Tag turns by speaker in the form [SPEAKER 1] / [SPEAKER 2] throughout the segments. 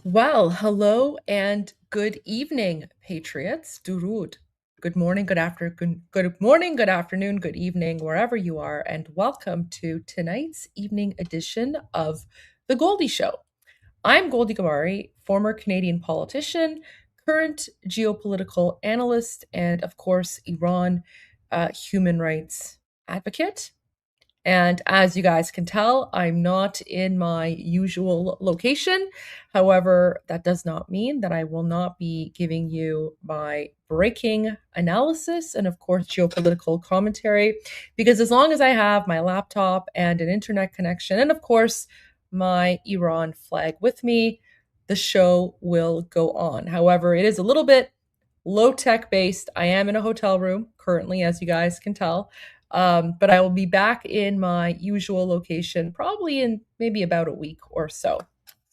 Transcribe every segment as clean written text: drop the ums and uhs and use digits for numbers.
[SPEAKER 1] Well, hello and good evening, patriots. Durud. Good morning, good afternoon, good afternoon, good evening, wherever you are, and welcome to tonight's evening edition of the Goldie Show. I'm Goldie Ghamari, former Canadian politician, current geopolitical analyst, and of course, Iran human rights advocate. And as you guys can tell, I'm not in my usual location. However, that does not mean that I will not be giving you my breaking analysis and, of course, geopolitical commentary. Because as long as I have my laptop and an internet connection, and of course, my Iran flag with me, the show will go on. However, it is a little bit low tech based. I am in a hotel room currently, as you guys can tell. But I will be back in my usual location probably in maybe about a week or so.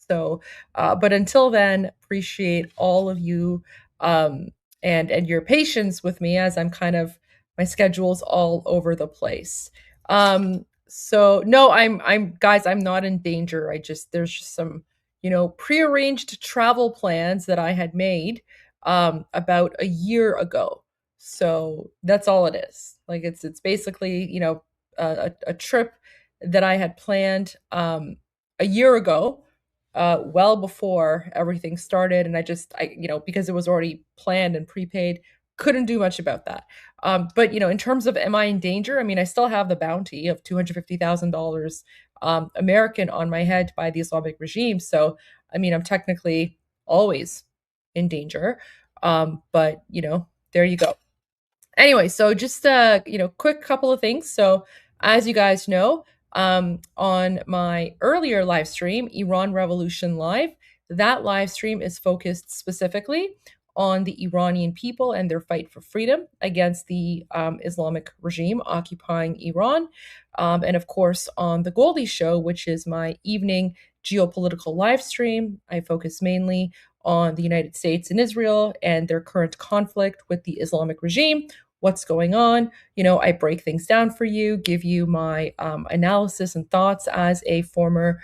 [SPEAKER 1] But until then, appreciate all of you and your patience with me as my schedule's all over the place. So no, I'm guys, I'm not in danger. There's just some prearranged travel plans that I had made about a year ago. So that's all it is. Like it's basically a trip that I had planned a year ago, well before everything started, and because it was already planned and prepaid, couldn't do much about that. But in terms of am I in danger? I mean, I still have the bounty of $250,000 American on my head by the Islamic regime. So I mean, I'm technically always in danger. But there you go. Anyway, so just quick couple of things. So as you guys know, on my earlier live stream, Iran Revolution Live, that live stream is focused specifically on the Iranian people and their fight for freedom against the Islamic regime occupying Iran. And of course, on the Goldie Show, which is my evening geopolitical live stream, I focus mainly on the United States and Israel and their current conflict with the Islamic regime. What's going on? I break things down for you, give you my analysis and thoughts as a former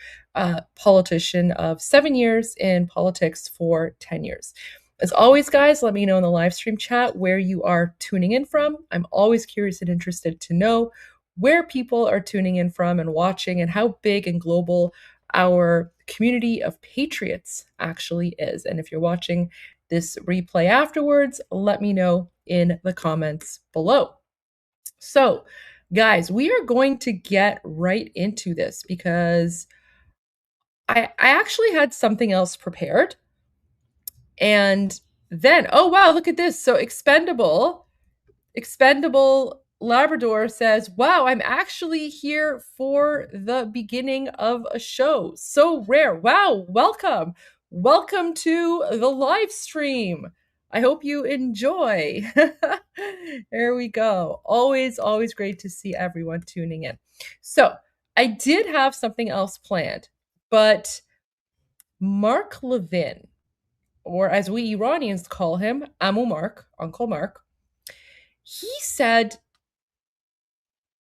[SPEAKER 1] politician of 7 years in politics for 10 years. As always, guys, let me know in the live stream chat where you are tuning in from. I'm always curious and interested to know where people are tuning in from and watching, and how big and global our community of patriots actually is. And if you're watching this replay afterwards, let me know in the comments below. So, guys, we are going to get right into this because I actually had something else prepared. And then, oh wow, look at this. So expendable Labrador says, wow, I'm actually here for the beginning of a show. So rare. Wow, welcome. Welcome to the live stream. I hope you enjoy. There we go. Always, always great to see everyone tuning in. So I did have something else planned, but Mark Levin, or as we Iranians call him, Amu Mark, Uncle Mark, he said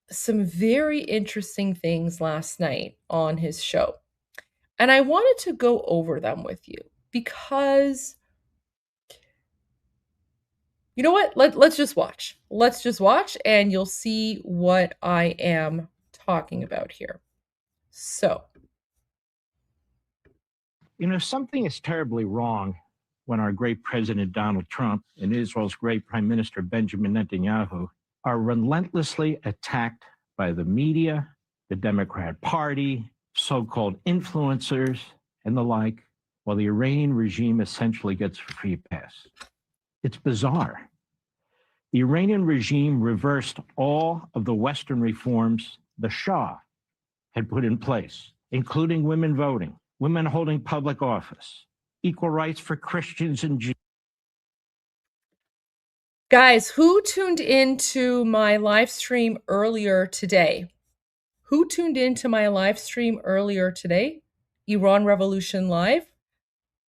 [SPEAKER 1] some very interesting things last night on his show. And I wanted to go over them with you because, you know what? Let's just watch. Let's just watch and you'll see what I am talking about here. So,
[SPEAKER 2] you know, something is terribly wrong when our great President Donald Trump and Israel's great Prime Minister Benjamin Netanyahu are relentlessly attacked by the media, the Democrat Party, so-called influencers, and the like, while the Iranian regime essentially gets a free pass. It's bizarre. The Iranian regime reversed all of the Western reforms the Shah had put in place, including women voting, women holding public office, equal rights for Christians and Jews.
[SPEAKER 1] guys, who tuned into my live stream earlier today? Who tuned into my live stream earlier today? Iran Revolution Live,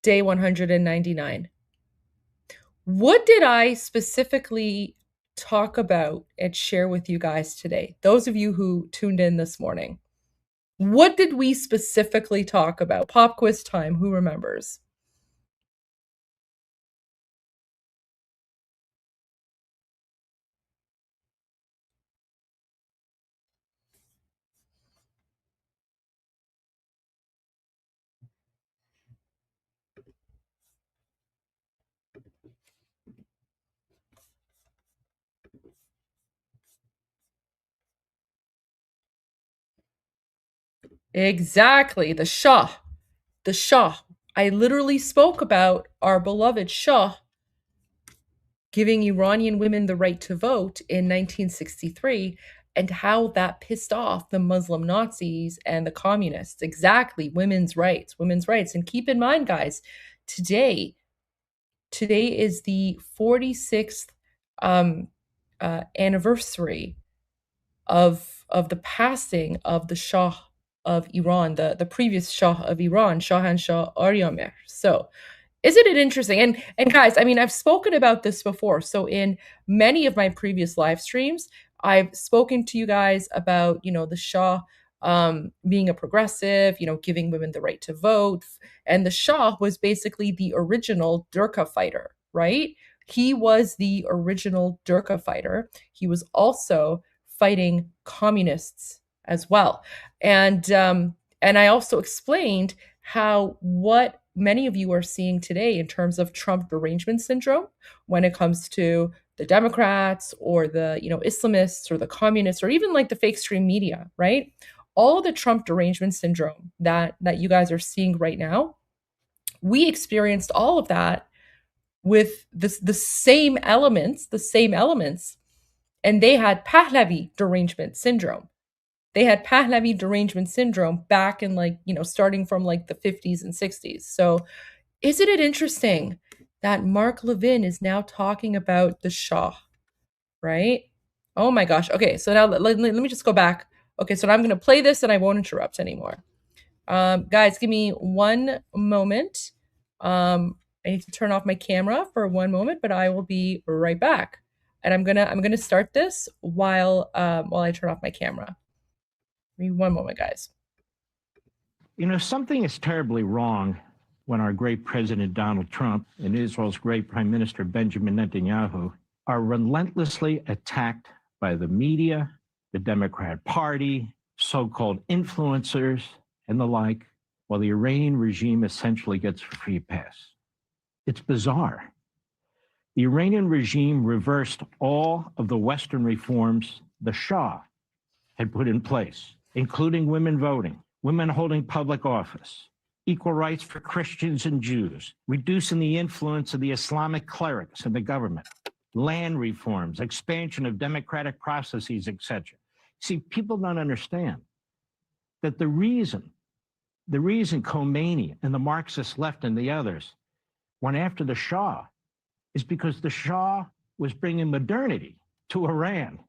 [SPEAKER 1] day 199. What did I specifically talk about and share with you guys today? Those of you who tuned in this morning. What did we specifically talk about? Pop quiz time. Who remembers? Exactly. The Shah. The Shah. I literally spoke about our beloved Shah giving Iranian women the right to vote in 1963 and how that pissed off the Muslim Nazis and the communists. Exactly. Women's rights, women's rights. And keep in mind, guys, today is the 46th anniversary of the passing of the Shah of Iran, the previous Shah of Iran, Shahanshah Aryamir. So, isn't it interesting? And guys, I mean, I've spoken about this before. So in many of my previous live streams, I've spoken to you guys about, you know, the Shah being a progressive, you know, giving women the right to vote. And the Shah was basically the original Durka fighter, right? He was the original Durka fighter. He was also fighting communists as well. And I also explained how what many of you are seeing today in terms of Trump derangement syndrome when it comes to the Democrats or the, you know, Islamists or the communists or even like the fake stream media, right? All the Trump derangement syndrome that you guys are seeing right now, we experienced all of that with the same elements, and they had Pahlavi derangement syndrome. They had Pahlavi derangement syndrome back in, like, you know, starting from like the 50s and 60s. So isn't it interesting that Mark Levin is now talking about the Shah, right? Oh my gosh. Okay, so now let me just go back. Okay, so now I'm going to play this and I won't interrupt anymore. Guys, give me one moment. I need to turn off my camera for one moment, but I will be right back. And I'm gonna start this while I turn off my camera. Give me one moment, guys.
[SPEAKER 2] You know, something is terribly wrong when our great President Donald Trump and Israel's great Prime Minister Benjamin Netanyahu are relentlessly attacked by the media, the Democrat Party, so-called influencers, and the like, while the Iranian regime essentially gets a free pass. It's bizarre. The Iranian regime reversed all of the Western reforms the Shah had put in place, including women voting, women holding public office, equal rights for Christians and Jews, reducing the influence of the Islamic clerics in the government, land reforms, expansion of democratic processes, etc. See, people don't understand that the reason Khomeini and the Marxist left and the others went after the Shah is because the Shah was bringing modernity to Iran.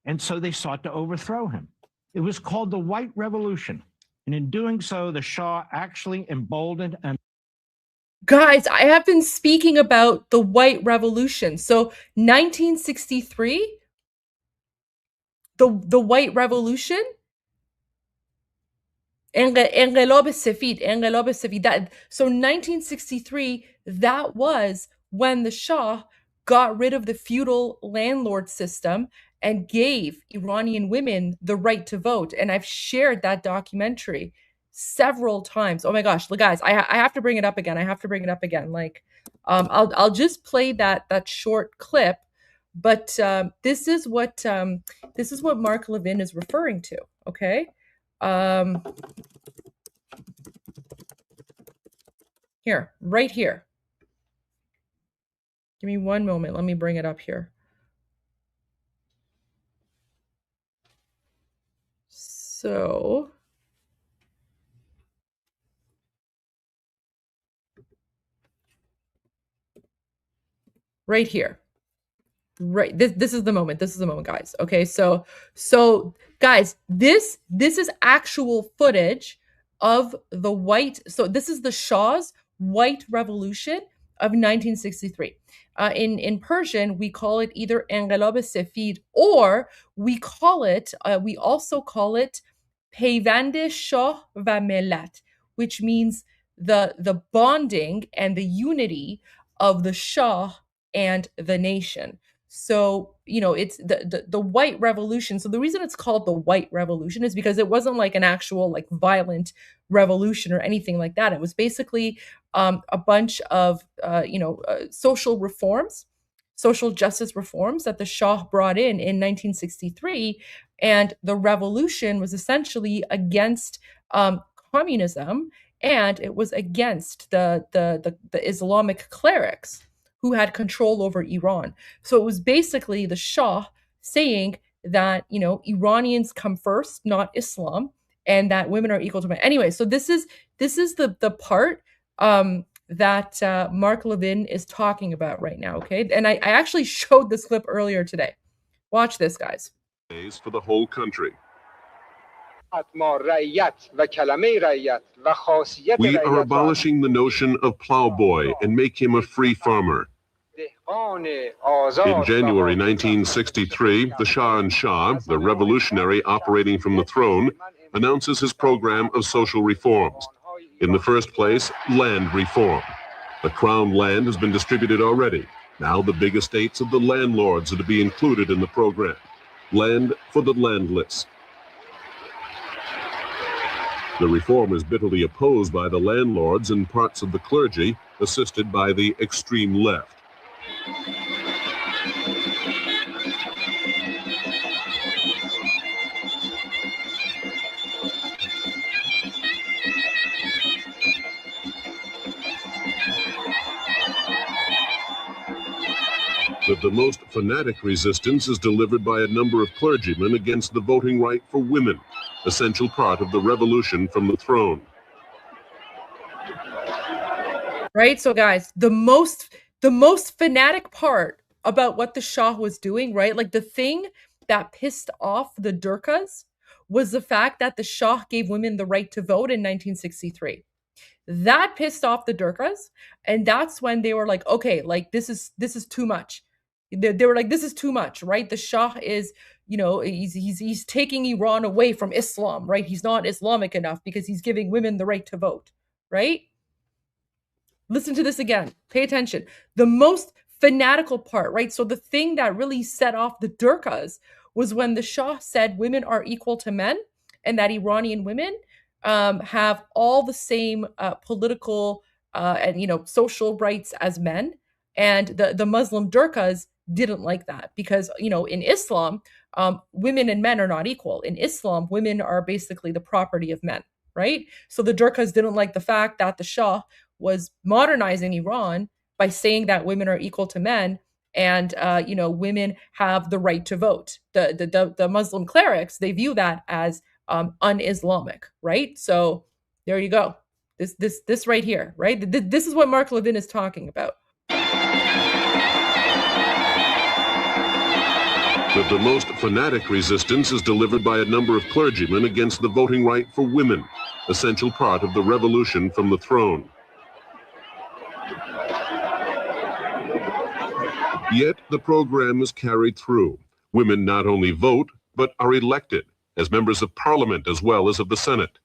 [SPEAKER 2] And so they sought to overthrow him. It was called the White Revolution. And in doing so, the Shah actually emboldened and
[SPEAKER 1] Guys, I have been speaking about the White Revolution. So 1963, the White Revolution, انقلاب سفید. So 1963, that was when the Shah got rid of the feudal landlord system and gave Iranian women the right to vote. And I've shared that documentary several times. Oh my gosh, guys, I have to bring it up again. Like, I'll just play that short clip. But this is what Mark Levin is referring to. Okay. Here, right here. Give me one moment. Let me bring it up here. So, right here. Right. This is the moment. Guys. Okay. So guys, this is actual footage of the white. So this is the Shah's White Revolution of 1963. In Persian, we call it either Enqilab Sefid, or we also call it Peyvand Shah va Millat, which means the bonding and the unity of the Shah and the nation. So, it's the White Revolution. So the reason it's called the White Revolution is because it wasn't like an actual like violent revolution or anything like that. It was basically a bunch of social reforms, social justice reforms that the Shah brought in 1963, and the revolution was essentially against communism, and it was against the Islamic clerics who had control over Iran. So it was basically the Shah saying that, Iranians come first, not Islam, and that women are equal to men. Anyway, so this is the part that Mark Levin is talking about right now, okay? And I actually showed this clip earlier today. Watch this, guys.
[SPEAKER 3] For the whole country. We are abolishing the notion of plowboy and make him a free farmer. In January 1963, the Shah, the revolutionary operating from the throne, announces his program of social reforms. In the first place, land reform. The crown land has been distributed already. Now the big estates of the landlords are to be included in the program. Land for the landless. The reform is bitterly opposed by the landlords and parts of the clergy, assisted by the extreme left. But the most fanatic resistance is delivered by a number of clergymen against the voting right for women, essential part of the revolution from the throne.
[SPEAKER 1] Right, so guys, the most fanatic part about what the Shah was doing, right? Like the thing that pissed off the Durkas was the fact that the Shah gave women the right to vote in 1963. That pissed off the Durkas, and that's when they were like, okay, like this is too much. They were like, this is too much, right? The Shah is, he's taking Iran away from Islam, right? He's not Islamic enough because he's giving women the right to vote, right? Listen to this again. Pay attention. The most fanatical part, right? So the thing that really set off the Durkas was when the Shah said women are equal to men and that Iranian women have all the same political and social rights as men. And the Muslim Durkas didn't like that because in Islam, women and men are not equal. In Islam, women are basically the property of men, right? So the Durkas didn't like the fact that the Shah was modernizing Iran by saying that women are equal to men and women have the right to vote. The Muslim clerics, they view that as un-Islamic, right? So there you go. This right here, right? This is what Mark Levin is talking about.
[SPEAKER 3] That the most fanatic resistance is delivered by a number of clergymen against the voting right for women, essential part of the revolution from the throne. Yet the program is carried through. Women not only vote, but are elected as members of parliament as well as of the Senate.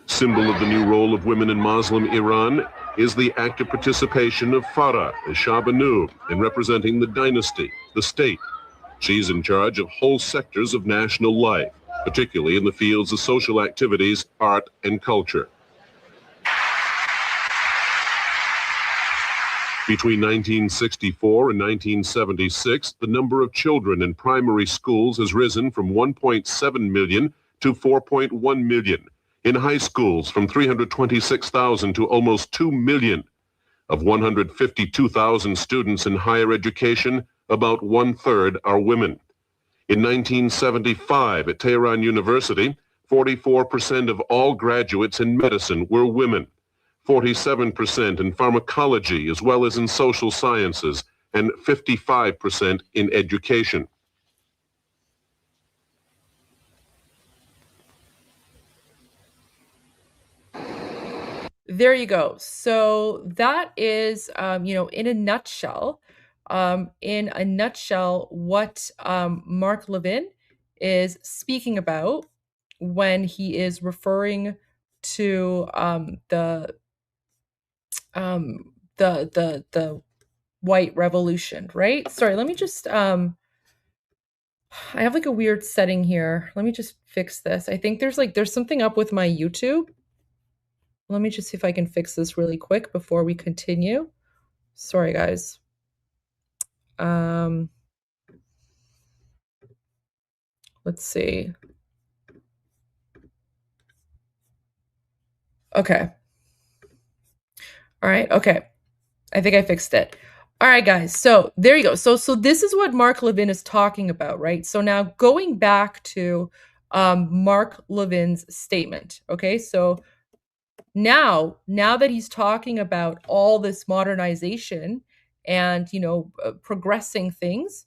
[SPEAKER 3] Symbol of the new role of women in Muslim Iran is the active participation of Farah as Shah Banu in representing the dynasty, the state. She's in charge of whole sectors of national life, particularly in the fields of social activities, art, and culture. Between 1964 and 1976, the number of children in primary schools has risen from 1.7 million to 4.1 million. In high schools, from 326,000 to almost 2 million. Of 152,000 students in higher education, about 1/3 are women. In 1975, at Tehran University, 44% of all graduates in medicine were women, 47% in pharmacology as well as in social sciences, and 55% in education.
[SPEAKER 1] There you go. So that is, in a nutshell, what Mark Levin is speaking about when he is referring to the white revolution, right? Sorry, let me just I have like a weird setting here. Let me just fix this. I think there's something up with my YouTube. Let me just see if I can fix this really quick before we continue. Sorry, guys. Let's see. Okay. All right. Okay. I think I fixed it. All right, guys. So there you go. So this is what Mark Levin is talking about, right? So now going back to Mark Levin's statement. Okay. So now that he's talking about all this modernization and progressing things,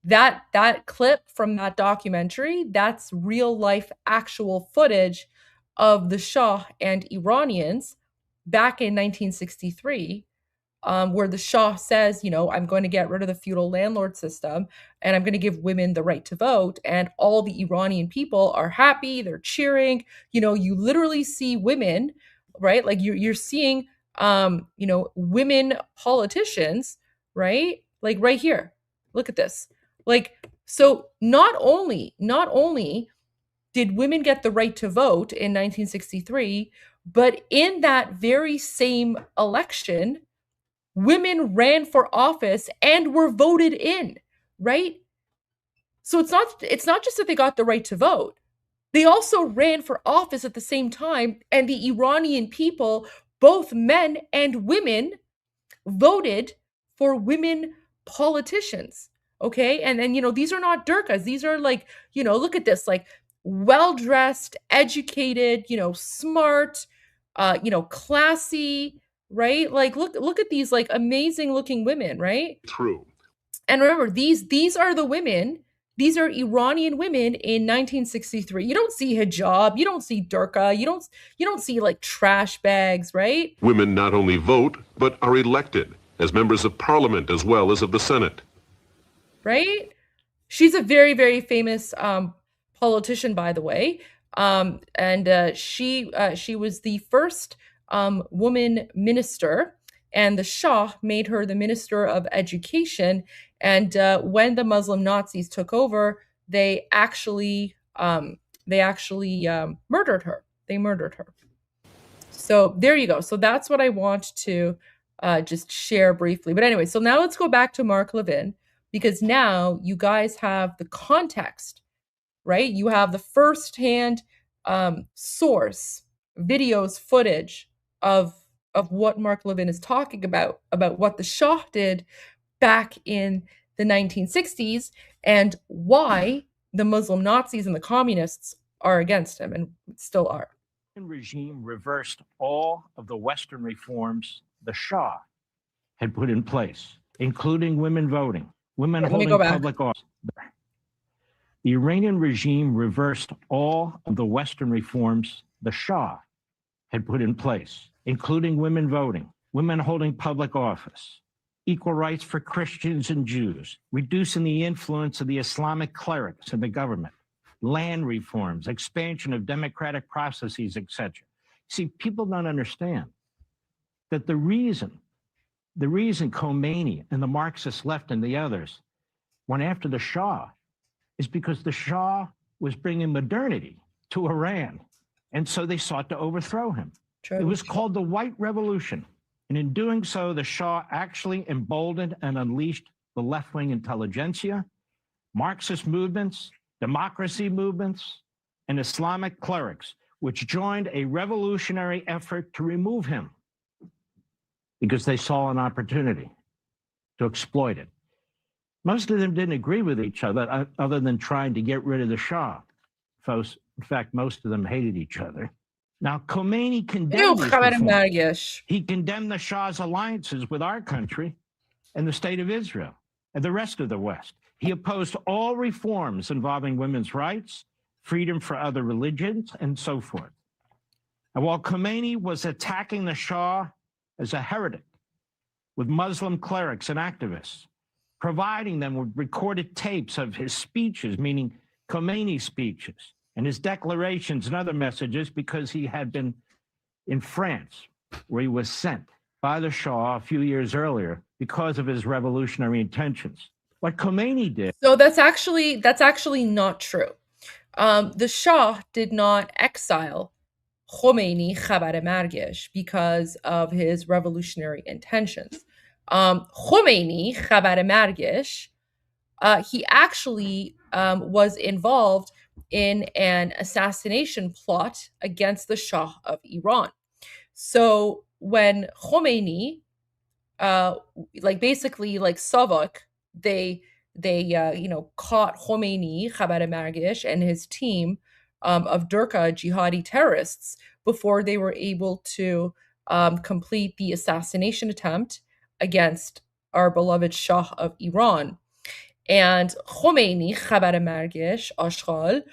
[SPEAKER 1] that clip from that documentary, that's real life actual footage of the Shah and Iranians back in 1963, where the Shah says, I'm going to get rid of the feudal landlord system and I'm going to give women the right to vote. And all the Iranian people are happy. They're cheering. You literally see women, right? Like you're seeing, women politicians, right? Like right here. Look at this. Like, so not only did women get the right to vote in 1963, but in that very same election, women ran for office and were voted in, right? So it's not just that they got the right to vote. They also ran for office at the same time, and the Iranian people, both men and women, voted for women politicians. Okay? And these are not Durkas. These are like, look at this, like well-dressed, educated, smart, classy, right? Like look at these like amazing looking women, right?
[SPEAKER 3] True.
[SPEAKER 1] And remember, these are the women. These are Iranian women in 1963. You don't see hijab, you don't see durka, you don't see like trash bags, right?
[SPEAKER 3] Women not only vote, but are elected as members of parliament as well as of the Senate.
[SPEAKER 1] Right? She's a very, very famous politician, by the way. and she was the first woman minister, and the Shah made her the Minister of Education. And when the Muslim Nazis took over, they actually murdered her. They murdered her. So there you go. So that's what I want to just share briefly. But anyway, so now let's go back to Mark Levin, because now you guys have the context, right? You have the firsthand source, videos, footage of what Mark Levin is talking about what the Shah did back in the 1960s and why the Muslim Nazis and the communists are against him and still are.
[SPEAKER 2] Regime reversed all of the Western reforms the Shah had put in place, including women voting, women holding public office. The Iranian regime reversed all of the Western reforms the Shah had put in place, including women voting, women holding public office, equal rights for Christians and Jews, reducing the influence of the Islamic clerics in the government, land reforms, expansion of democratic processes, etc. See, people don't understand that the reason Khomeini and the Marxist left and the others went after the Shah is because the Shah was bringing modernity to Iran. And so they sought to overthrow him. True. It was called the White Revolution. And in doing so, the Shah actually emboldened and unleashed the left-wing intelligentsia, Marxist movements, democracy movements, and Islamic clerics, which joined a revolutionary effort to remove him because they saw an opportunity to exploit it. Most of them didn't agree with each other than trying to get rid of the Shah. In fact, most of them hated each other. Now, Khomeini condemned these reforms. He condemned the Shah's alliances with our country and the state of Israel and the rest of the West. He opposed all reforms involving women's rights, freedom for other religions, and so forth. And while Khomeini was attacking the Shah as a heretic with Muslim clerics and activists, providing them with recorded tapes of his speeches, meaning Khomeini's speeches, and his declarations and other messages, because he had been in France, where he was sent by the Shah a few years earlier because of his revolutionary intentions. What Khomeini did.
[SPEAKER 1] So that's actually not true. The Shah did not exile Khomeini Khabar Margesh because of his revolutionary intentions. Khomeini Khabar Margesh, he actually was involved in an assassination plot against the Shah of Iran. So when Khomeini, basically Savak, they caught Khomeini, Khabar Margesh, and his team of Durka jihadi terrorists before they were able to complete the assassination attempt against our beloved Shah of Iran. And Khomeini, Khabar Margesh, Ashghal,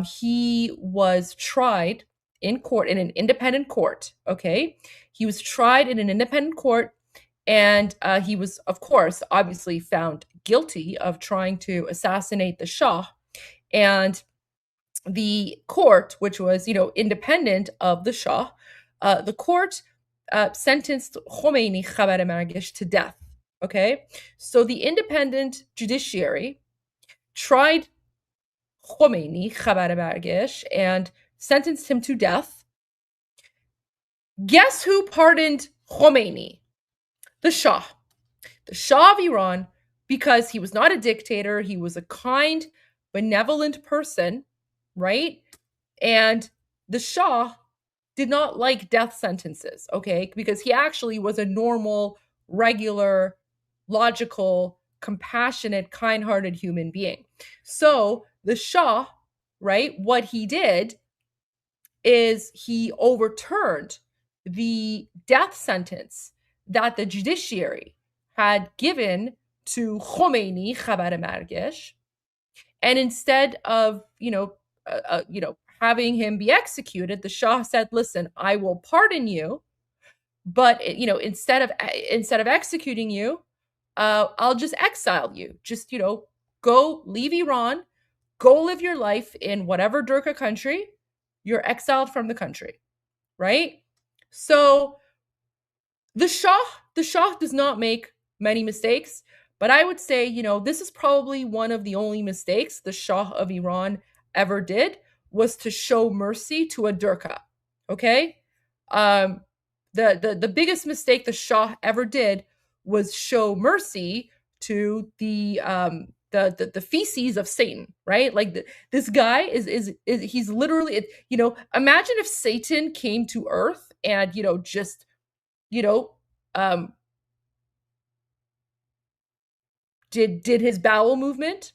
[SPEAKER 1] he was tried in court, in an independent court, okay? He was tried in an independent court, and he was, of course, obviously found guilty of trying to assassinate the Shah. And the court, which was, independent of the Shah, the court sentenced Khomeini Khabar Margesh to death. Okay, so the independent judiciary tried Khomeini Khabar Margesh and sentenced him to death. Guess who pardoned Khomeini? The Shah of Iran, because he was not a dictator. He was a kind, benevolent person, right? And the Shah did not like death sentences, okay? Because he actually was a normal, regular, logical, compassionate, kind-hearted human being. So the Shah, right, what he did is he overturned the death sentence that the judiciary had given to Khomeini Khabar Margesh, and instead of having him be executed, the Shah said, "Listen, I will pardon you, but instead of executing you, I'll just exile you. Just go leave Iran, go live your life in whatever Durka country, you're exiled from the country, right? So the Shah does not make many mistakes, but I would say, this is probably one of the only mistakes the Shah of Iran ever did, was to show mercy to a Durka. Okay? The biggest mistake the Shah ever did was show mercy to the feces of Satan, right? Like this guy is he's literally, imagine if Satan came to earth and, just, did his bowel movement,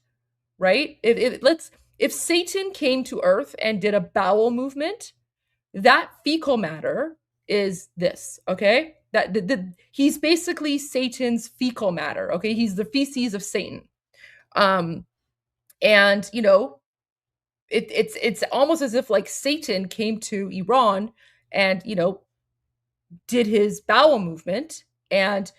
[SPEAKER 1] right? If Satan came to earth and did a bowel movement, that fecal matter is this, okay? He's basically Satan's fecal matter, okay? He's the feces of Satan. And it's almost as if like Satan came to Iran and did his bowel movement, and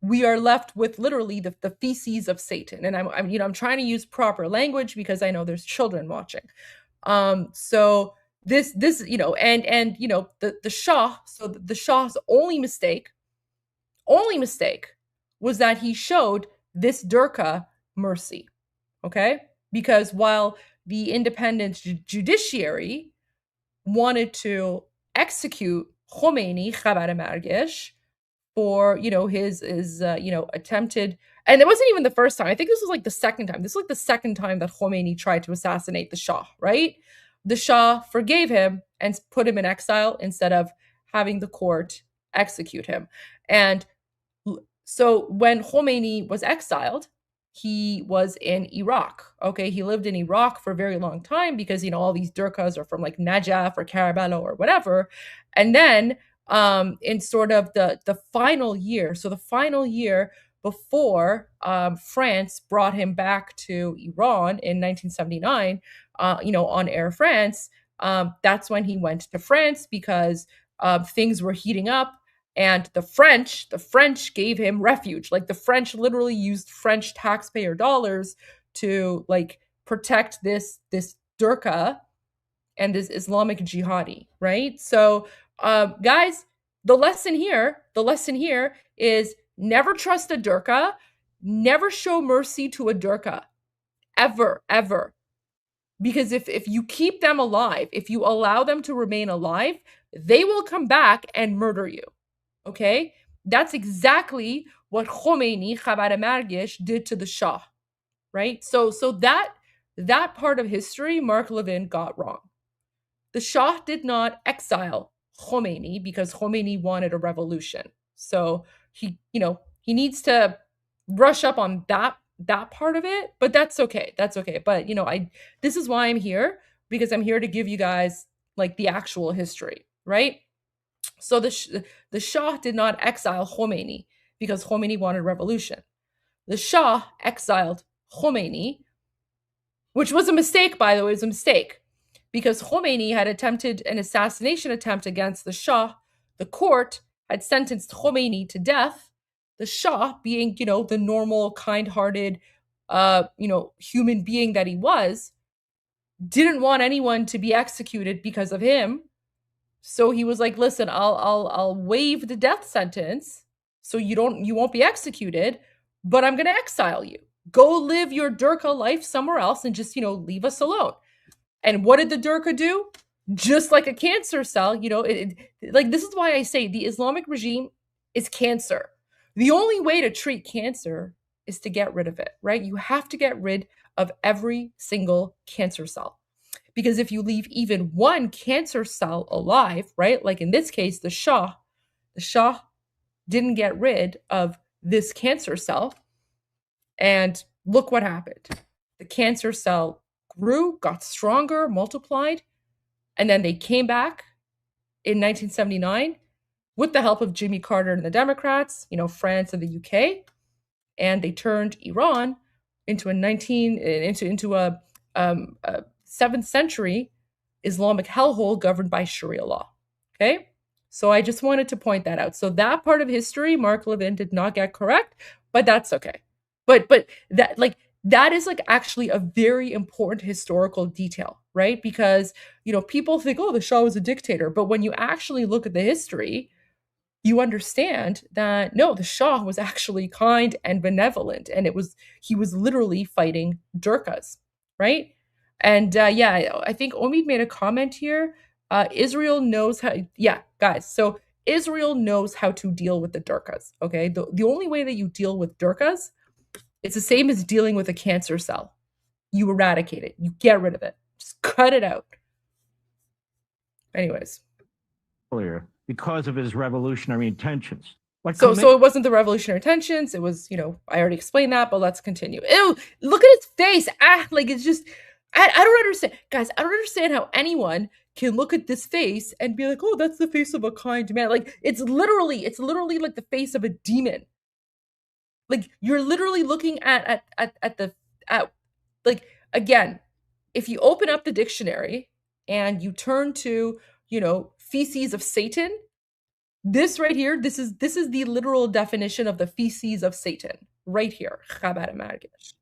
[SPEAKER 1] we are left with literally the feces of Satan. And I'm trying to use proper language because I know there's children watching. So this and the Shah, so the Shah's only mistake was that he showed this Durka mercy, okay? Because while the independent judiciary wanted to execute Khomeini, Khabar Margesh, for his attempted, and it wasn't even the first time. I think this was like the second time. This was like the second time that Khomeini tried to assassinate the Shah, right? The Shah forgave him and put him in exile instead of having the court execute him. And so when Khomeini was exiled, he was in Iraq. Okay, he lived in Iraq for a very long time because all these Durkas are from like Najaf or Karbala or whatever. And then in sort of the final year, so the final year before France brought him back to Iran in 1979, on Air France, that's when he went to France because things were heating up. And the French gave him refuge. Like the French literally used French taxpayer dollars to like protect this Durka and this Islamic jihadi, right? So guys, the lesson here is never trust a Durka, never show mercy to a Durka, ever. Because if you keep them alive, if you allow them to remain alive, they will come back and murder you. Okay, that's exactly what Khomeini, Khabar Margesh, did to the Shah, right? So that part of history, Mark Levin got wrong. The Shah did not exile Khomeini because Khomeini wanted a revolution. So he needs to brush up on that part of it, but that's okay. That's okay. But this is why I'm here, because I'm here to give you guys like the actual history, right? So the Shah did not exile Khomeini because Khomeini wanted revolution. The Shah exiled Khomeini, which was a mistake, by the way. It was a mistake because Khomeini had attempted an assassination attempt against the Shah. The court had sentenced Khomeini to death. The Shah, being, the normal, kind-hearted, human being that he was, didn't want anyone to be executed because of him. So he was like, listen, I'll waive the death sentence so you won't be executed, but I'm going to exile you. Go live your Durka life somewhere else and just, leave us alone. And what did the Durka do? Just like a cancer cell, like this is why I say the Islamic regime is cancer. The only way to treat cancer is to get rid of it, right? You have to get rid of every single cancer cell. Because if you leave even one cancer cell alive, right? Like in this case, the Shah didn't get rid of this cancer cell. And look what happened. The cancer cell grew, got stronger, multiplied, and then they came back in 1979 with the help of Jimmy Carter and the Democrats, France and the UK, and they turned Iran into a 7th century Islamic hellhole governed by Sharia law. Okay? So I just wanted to point that out. So that part of history, Mark Levin did not get correct, but that's okay. But that is like actually a very important historical detail, right? Because, people think, oh, the Shah was a dictator. But when you actually look at the history, you understand that no, the Shah was actually kind and benevolent, and he was literally fighting Durkas, right? And yeah, I think Omid made a comment here. Israel knows how. Yeah, guys. So Israel knows how to deal with the Durkas. Okay, the only way that you deal with Durkas, it's the same as dealing with a cancer cell. You eradicate it. You get rid of it. Just cut it out. Anyways.
[SPEAKER 2] Because of his revolutionary intentions.
[SPEAKER 1] So it wasn't the revolutionary intentions. It was, I already explained that, but let's continue. Ew, look at his face. Like it's just, I don't understand. Guys, I don't understand how anyone can look at this face and be like, oh, that's the face of a kind man. Like it's literally like the face of a demon. Like you're literally looking at like, again, if you open up the dictionary and you turn to, feces of Satan, this right here, this is the literal definition of the feces of Satan, right here.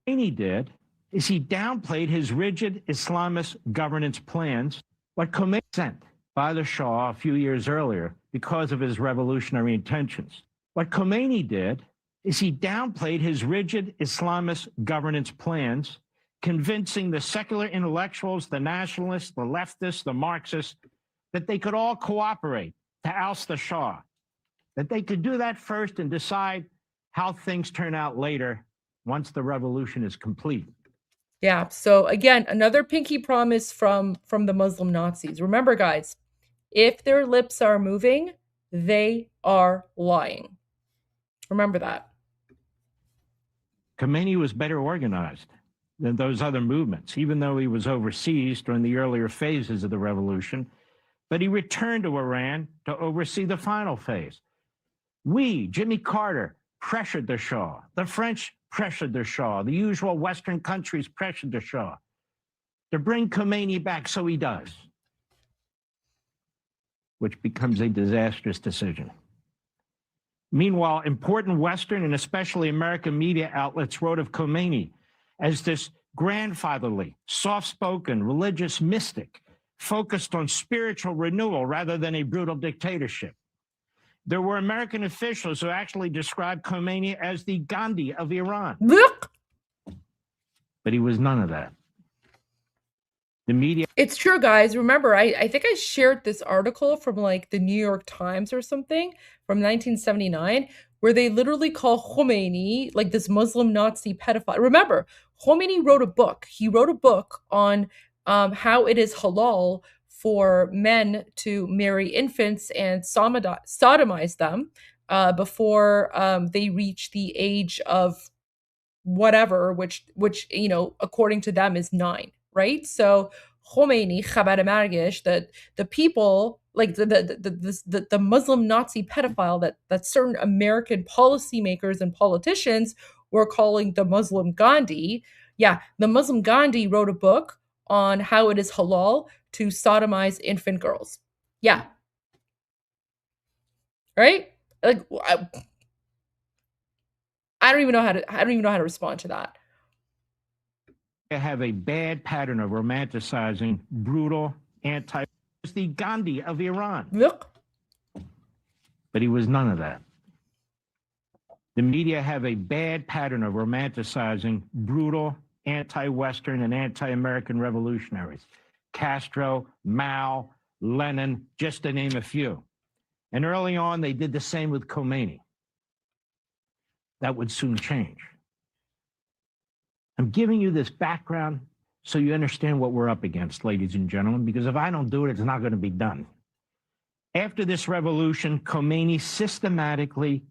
[SPEAKER 2] He did is he downplayed his rigid Islamist governance plans, what Khomeini sent by the Shah a few years earlier because of his revolutionary intentions. What Khomeini did is he downplayed his rigid Islamist governance plans, convincing the secular intellectuals, the nationalists, the leftists, the Marxists, that they could all cooperate to oust the Shah, that they could do that first and decide how things turn out later once the revolution is complete.
[SPEAKER 1] Yeah, so again, another pinky promise from the Muslim Nazis. Remember, guys, if their lips are moving, they are lying. Remember that.
[SPEAKER 2] Khomeini was better organized than those other movements, even though he was overseas during the earlier phases of the revolution. But he returned to Iran to oversee the final phase. Jimmy Carter, pressured the Shah. The French pressured the Shah. The usual Western countries pressured the Shah to bring Khomeini back, so he does, which becomes a disastrous decision. Meanwhile, important Western and especially American media outlets wrote of Khomeini as this grandfatherly, soft-spoken, religious mystic focused on spiritual renewal rather than a brutal dictatorship. There were American officials who actually described Khomeini as the Gandhi of Iran.
[SPEAKER 1] Look.
[SPEAKER 2] But he was none of that. The media...
[SPEAKER 1] It's true, guys. Remember, I think I shared this article from like the New York Times or something from 1979, where they literally call Khomeini like this Muslim Nazi pedophile. Remember, Khomeini wrote a book. He wrote a book on how it is halal for men to marry infants and sodomize them before they reach the age of whatever, which according to them is 9, right? So Khomeini, Khabar Margish, that the people like the Muslim Nazi pedophile that certain American policymakers and politicians were calling the Muslim Gandhi. Yeah, the Muslim Gandhi wrote a book on how it is halal to sodomize infant girls. Yeah. Right? Like I don't even know how to respond to that.
[SPEAKER 2] They have a bad pattern of romanticizing brutal anti the Gandhi of Iran.
[SPEAKER 1] Look.
[SPEAKER 2] But he was none of that. The media have a bad pattern of romanticizing brutal anti-Western and anti-American revolutionaries. Castro, Mao, Lenin, just to name a few. And early on, they did the same with Khomeini. That would soon change. I'm giving you this background so you understand what we're up against, ladies and gentlemen, because if I don't do it, it's not going to be done. After this revolution, Khomeini systematically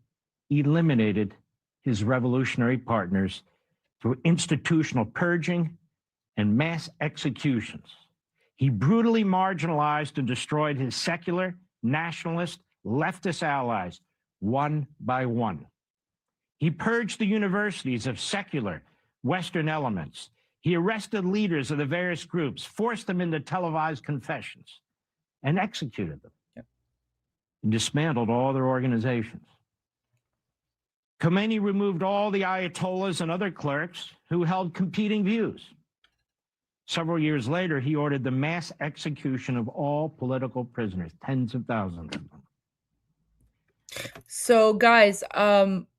[SPEAKER 2] eliminated his revolutionary partners through institutional purging and mass executions. He brutally marginalized and destroyed his secular, nationalist, leftist allies one by one. He purged the universities of secular Western elements. He arrested leaders of the various groups, forced them into televised confessions, and executed them. Yep. And dismantled all their organizations. Khomeini removed all the ayatollahs and other clerics who held competing views. Several years later, he ordered the mass execution of all political prisoners, tens of thousands of them.
[SPEAKER 1] So, guys,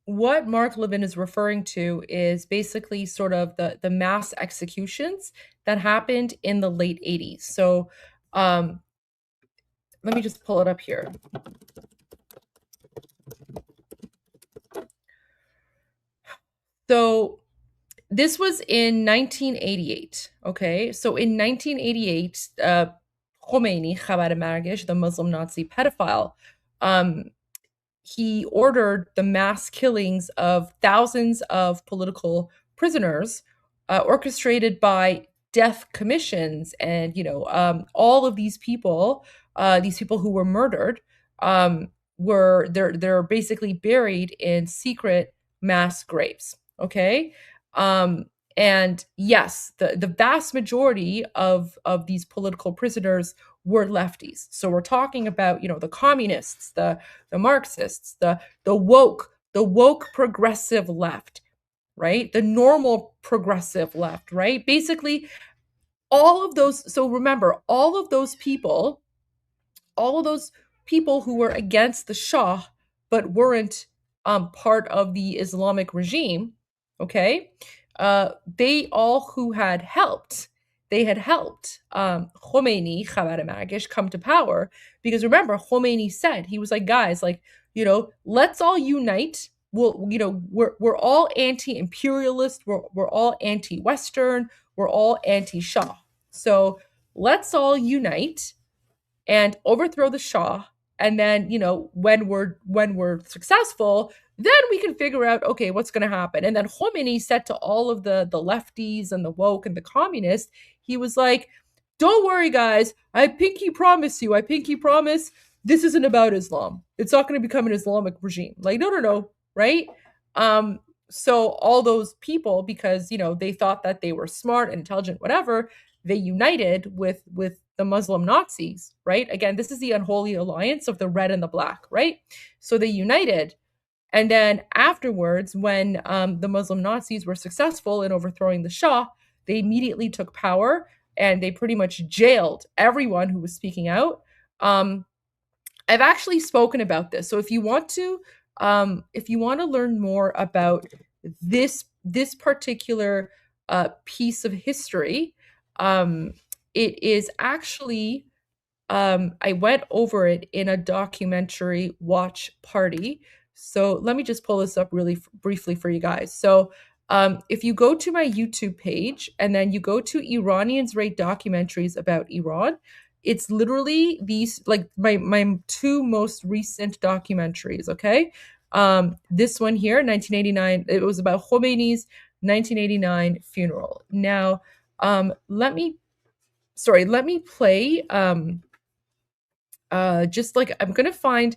[SPEAKER 1] what Mark Levin is referring to is basically sort of the mass executions that happened in the late 80s. So, let me just pull it up here. So, this was in 1988. Okay, so in 1988, Khomeini, Khabar Margesh, the Muslim Nazi pedophile, he ordered the mass killings of thousands of political prisoners, orchestrated by death commissions, and all of these people who were murdered, were they're basically buried in secret mass graves. Okay. And yes, the vast majority of these political prisoners were lefties. So we're talking about the communists, the Marxists, the woke progressive left, right? The normal progressive left, right? Basically, all of those. So remember, all of those people who were against the Shah but weren't part of the Islamic regime, okay? They all who had helped. They had helped Khomeini, Khabar Margesh, come to power, because remember, Khomeini said, he was like, guys, like, let's all unite. We're all anti-imperialist. We're all anti-Western. We're all anti-Shah. So let's all unite and overthrow the Shah. And then, when we're successful, then we can figure out, okay, what's going to happen. And then Khomeini said to all of the lefties and the woke and the communists, he was like, don't worry, guys. I pinky promise you. I pinky promise this isn't about Islam. It's not going to become an Islamic regime. Like, no. Right. So all those people, because, they thought that they were smart and intelligent, whatever, they united with the Muslim Nazis, right? Again, this is the unholy alliance of the red and the black, right? So they united. And then afterwards, when the Muslim Nazis were successful in overthrowing the Shah, they immediately took power and they pretty much jailed everyone who was speaking out. I've actually spoken about this. So if you want to learn more about this particular piece of history, it is actually, I went over it in a documentary watch party. So let me just pull this up really briefly for you guys. So if you go to my YouTube page and then you go to Iranians Rate Documentaries About Iran, it's literally these, like my two most recent documentaries, okay? This one here, 1989, it was about Khomeini's 1989 funeral. Now, let me play, just like, I'm going to find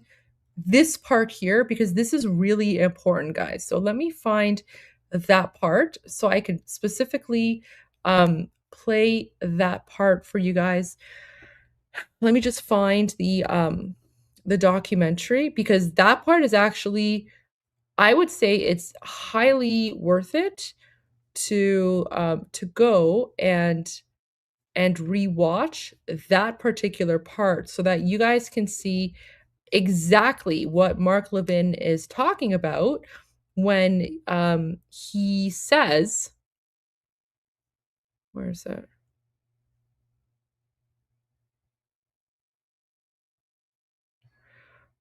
[SPEAKER 1] this part here because this is really important, guys. So let me find that part so I can specifically play that part for you guys. Let me just find the documentary, because that part is actually, I would say it's highly worth it to go and rewatch that particular part so that you guys can see exactly what Mark Levin is talking about when he says, where's that?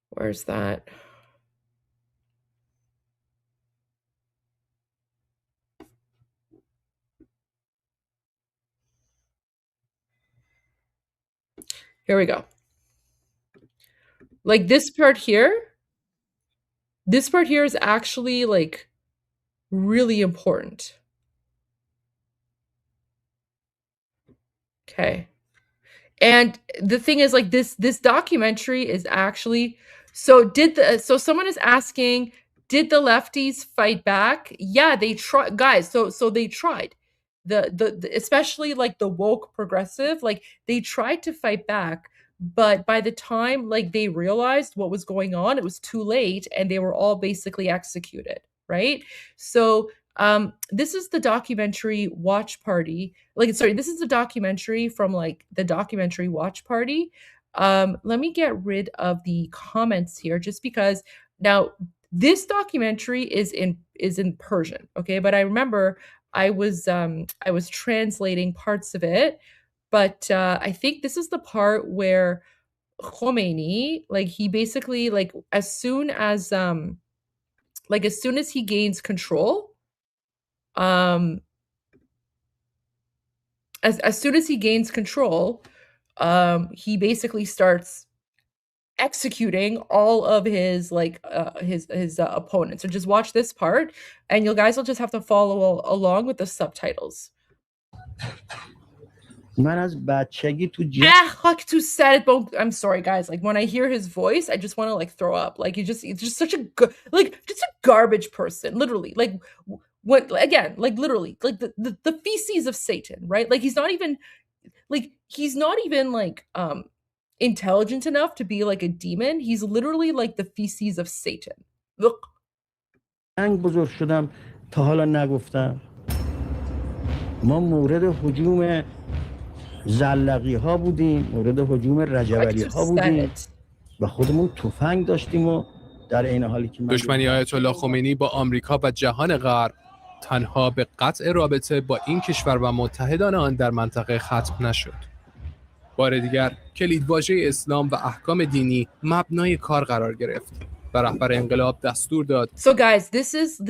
[SPEAKER 1] Where's that? Here we go. Like this part here is actually like really important. Okay. And the thing is, like, this documentary is actually, so someone is asking, did the lefties fight back? Yeah, they tried, guys. So they tried. The especially like the woke progressive, like they tried to fight back, but by the time like they realized what was going on, it was too late and they were all basically executed, right? So This is the documentary Watch Party. This is a documentary from the documentary Watch Party. Let me get rid of the comments here just because now this documentary is in Persian, okay? But I remember I was translating parts of it, but I think this is the part where Khomeini, he basically as soon as he gains control, as soon as he gains control, he basically starts executing all of his opponents. So just watch this part, and you guys will just have to follow along with the subtitles. To set it, but I'm sorry, guys. When I hear his voice, I just want to throw up. He's just such a just a garbage person, literally. What again? Literally, the feces of Satan, right? He's not even intelligent enough to be a demon. He's literally the feces of Satan. Look.
[SPEAKER 4] بزرگ شدم تا حالا نگفتم ما مورد هجوم زلقی ها بودیم، مورد هجوم رجبلی ها بودیم و خودمون تفنگ داشتیم و در این حالی که
[SPEAKER 5] دشمنی آیت الله خمینی با آمریکا و جهان غرب تنها به قطع رابطه با این کشور و متحدان آن در منطقه ختم نشد. بار دیگر کلیدواژه اسلام و احکام دینی مبنای کار قرار گرفت و رهبر انقلاب دستور داد.
[SPEAKER 1] So guys, this is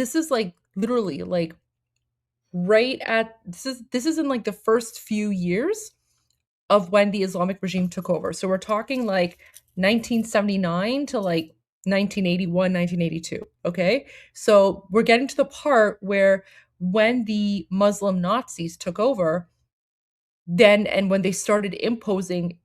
[SPEAKER 1] literally right at this is in the first few years of when the Islamic regime took over. So we're talking 1979 to 1981, 1982, okay? So we're getting to the part where when the Muslim Nazis took over, and when they started imposing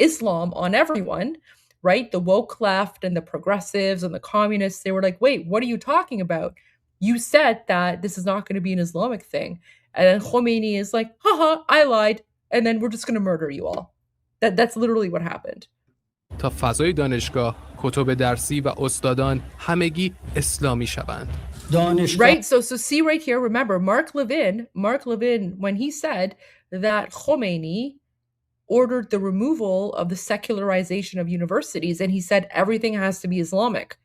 [SPEAKER 1] Islam on everyone, right? The woke left and the progressives and the communists, they were like, wait, what are you talking about? You said that this is not going to be an Islamic thing. And then Khomeini is like, haha, I lied. And then we're just going to murder you all. That's literally what happened.
[SPEAKER 5] تا فضای دانشگاه، کتب درسی و استادان همگی اسلامی شوند.
[SPEAKER 1] Right, so see right here, remember, Mark Levin, when he said that Khomeini ordered the removal of the secularization of universities, and he said everything has to be Islamic.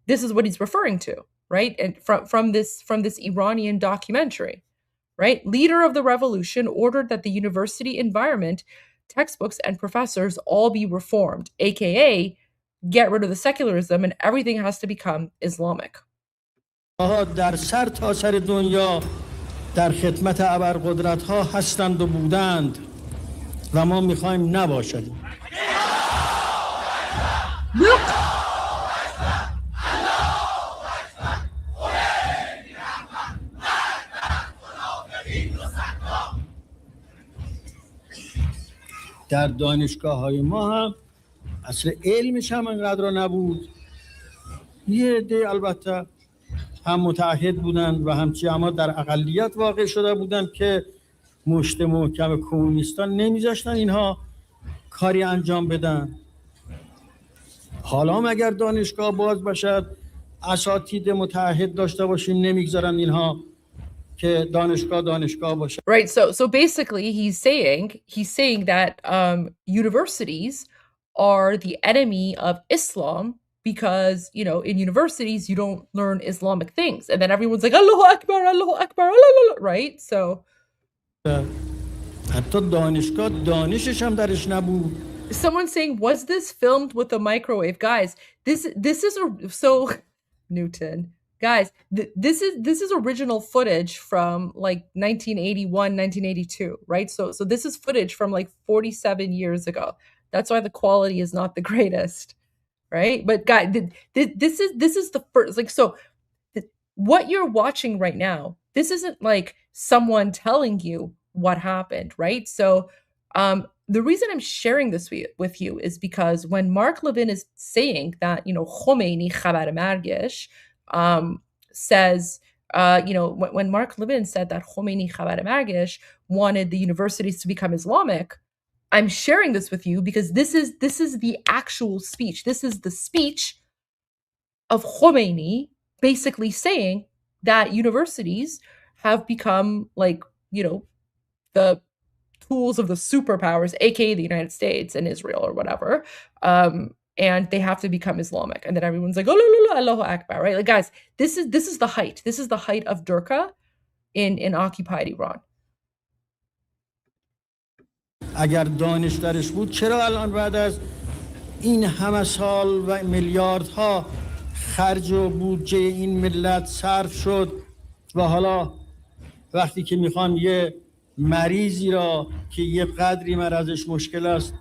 [SPEAKER 1] This is what he's referring to, right? And from this Iranian documentary, right? Leader of the revolution ordered that the university environment, textbooks, and professors all be reformed, aka get rid of the secularism and everything has to become Islamic.
[SPEAKER 4] در سر تا سر دنیا در خدمت ابرقدرت‌ها هستند و بودند و ما می‌خوایم نباشد. در دانشگاه‌های ما هم اصل علمش هم انقدر را نبود. یه عده البته هم متعهد بودند و همچی اما در اقلیت واقع شده بودند که مشت محکم کمونیستان نمیذاشتن اینها کاری انجام بدن. حالا اگر دانشگاه باز باشد اساتید متعهد داشته باشیم نمیگذارن اینها که دانشگاه باشه.
[SPEAKER 1] Right, so basically he's saying that universities are the enemy of Islam because, in universities you don't learn Islamic things. And then everyone's like, Allahu Akbar, Allahu Akbar, Allah, right? So
[SPEAKER 4] حتی دانشگاه دانشش هم درش نبود.
[SPEAKER 1] Someone's saying, was this filmed with a microwave? Guys, this is Newton. Guys, this is original footage from 1981, 1982, right? So this is footage from 47 years ago. That's why the quality is not the greatest, right? But guys, this is the first, what you're watching right now, this isn't someone telling you what happened, right? So the reason I'm sharing this with you is because when Mark Levin is saying that, Khomeini khabar margesh, says, when Mark Levin said that Khomeini khabar margesh wanted the universities to become Islamic, I'm sharing this with you because this is the actual speech. This is the speech of Khomeini basically saying that universities have become like, the tools of the superpowers, aka the United States and Israel or whatever. And they have to become Islamic. And then everyone's like, oh, la, la, la, Allahu Akbar, right? Like, guys, this is the height. This is the height of Durka in occupied Iran.
[SPEAKER 4] اگر دانش درش بود چرا الان بعد از این همه سال و میلیاردها خرج و بودجه این ملت صرف شد و حالا وقتی که میخوان یه مریضی را که یه قدری مرضش مشکل است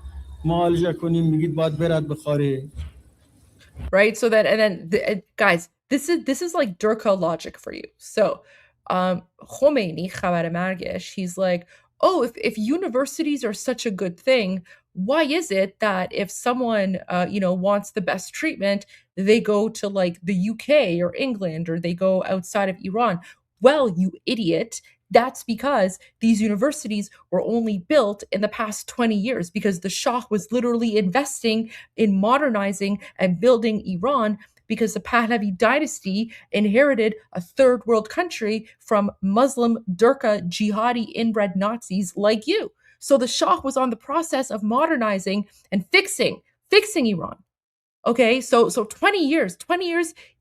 [SPEAKER 4] معالجه کنیم میگید باید برد به خارج.
[SPEAKER 1] Right? So that, and then guys, this is like Durka logic for you. So Khomeini, Khabar Margesh, he's like, oh, if universities are such a good thing, why is it that if someone wants the best treatment, they go to like the UK or England, or they go outside of Iran? Well, you idiot, that's because these universities were only built in the past 20 years because the Shah was literally investing in modernizing and building Iran, because the Pahlavi dynasty inherited a third world country from Muslim Durka jihadi inbred Nazis like you. So the Shah was on the process of modernizing and fixing Iran. Okay, so 20 years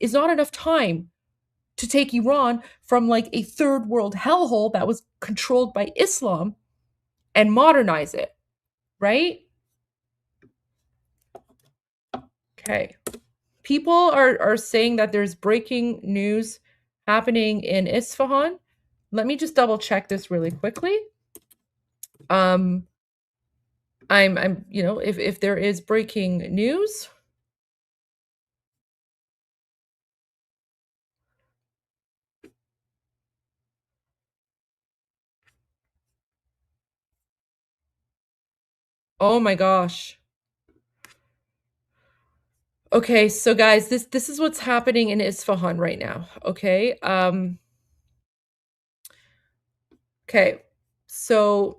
[SPEAKER 1] is not enough time to take Iran from like a third world hellhole that was controlled by Islam and modernize it, right? Okay. People are saying that there's breaking news happening in Isfahan. Let me just double check this really quickly. I'm if there is breaking news. Oh my gosh. Okay, so guys, this is what's happening in Isfahan right now. Okay. Okay. So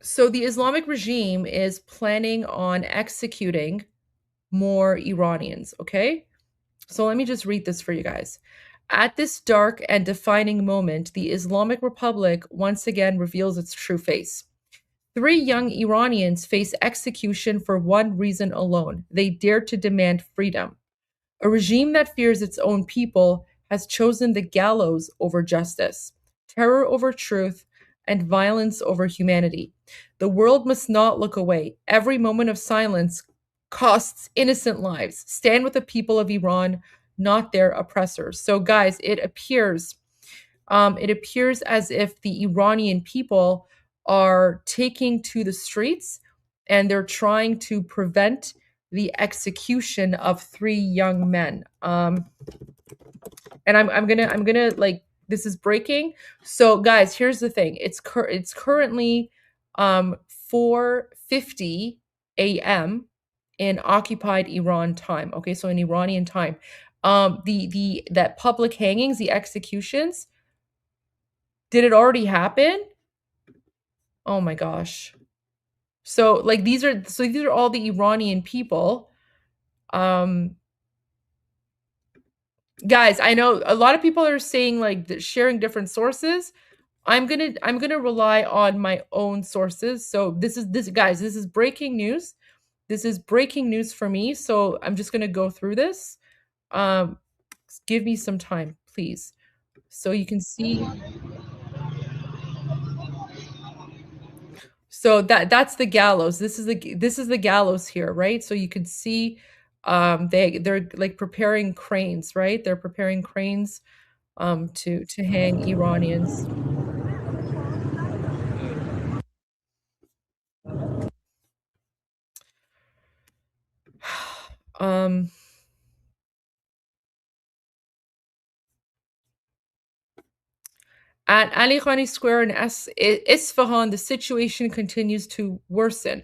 [SPEAKER 1] so the Islamic regime is planning on executing more Iranians, okay? So let me just read this for you guys. At this dark and defining moment, the Islamic Republic once again reveals its true face. 3 young Iranians face execution for one reason alone. They dare to demand freedom. A regime that fears its own people has chosen the gallows over justice, terror over truth, and violence over humanity. The world must not look away. Every moment of silence costs innocent lives. Stand with the people of Iran, not their oppressors. So guys, it appears as if the Iranian people are taking to the streets and they're trying to prevent the execution of 3 young men. And I'm gonna like, this is breaking. So guys, here's the thing. It's currently 4:50 a.m. in occupied Iran time. Okay, so in Iranian time. That public hangings, the executions, did it already happen? Oh my gosh. So like these are all the Iranian people. Guys, I know a lot of people are saying like sharing different sources. I'm gonna rely on my own sources. So this is breaking news. This is breaking news for me. So I'm just gonna go through this. Give me some time, please. So you can see. So that's the gallows. This is the gallows here, right? So you can see they're like preparing cranes, right? They're preparing cranes to hang Iranians. At Ali Khani Square in Isfahan, the situation continues to worsen.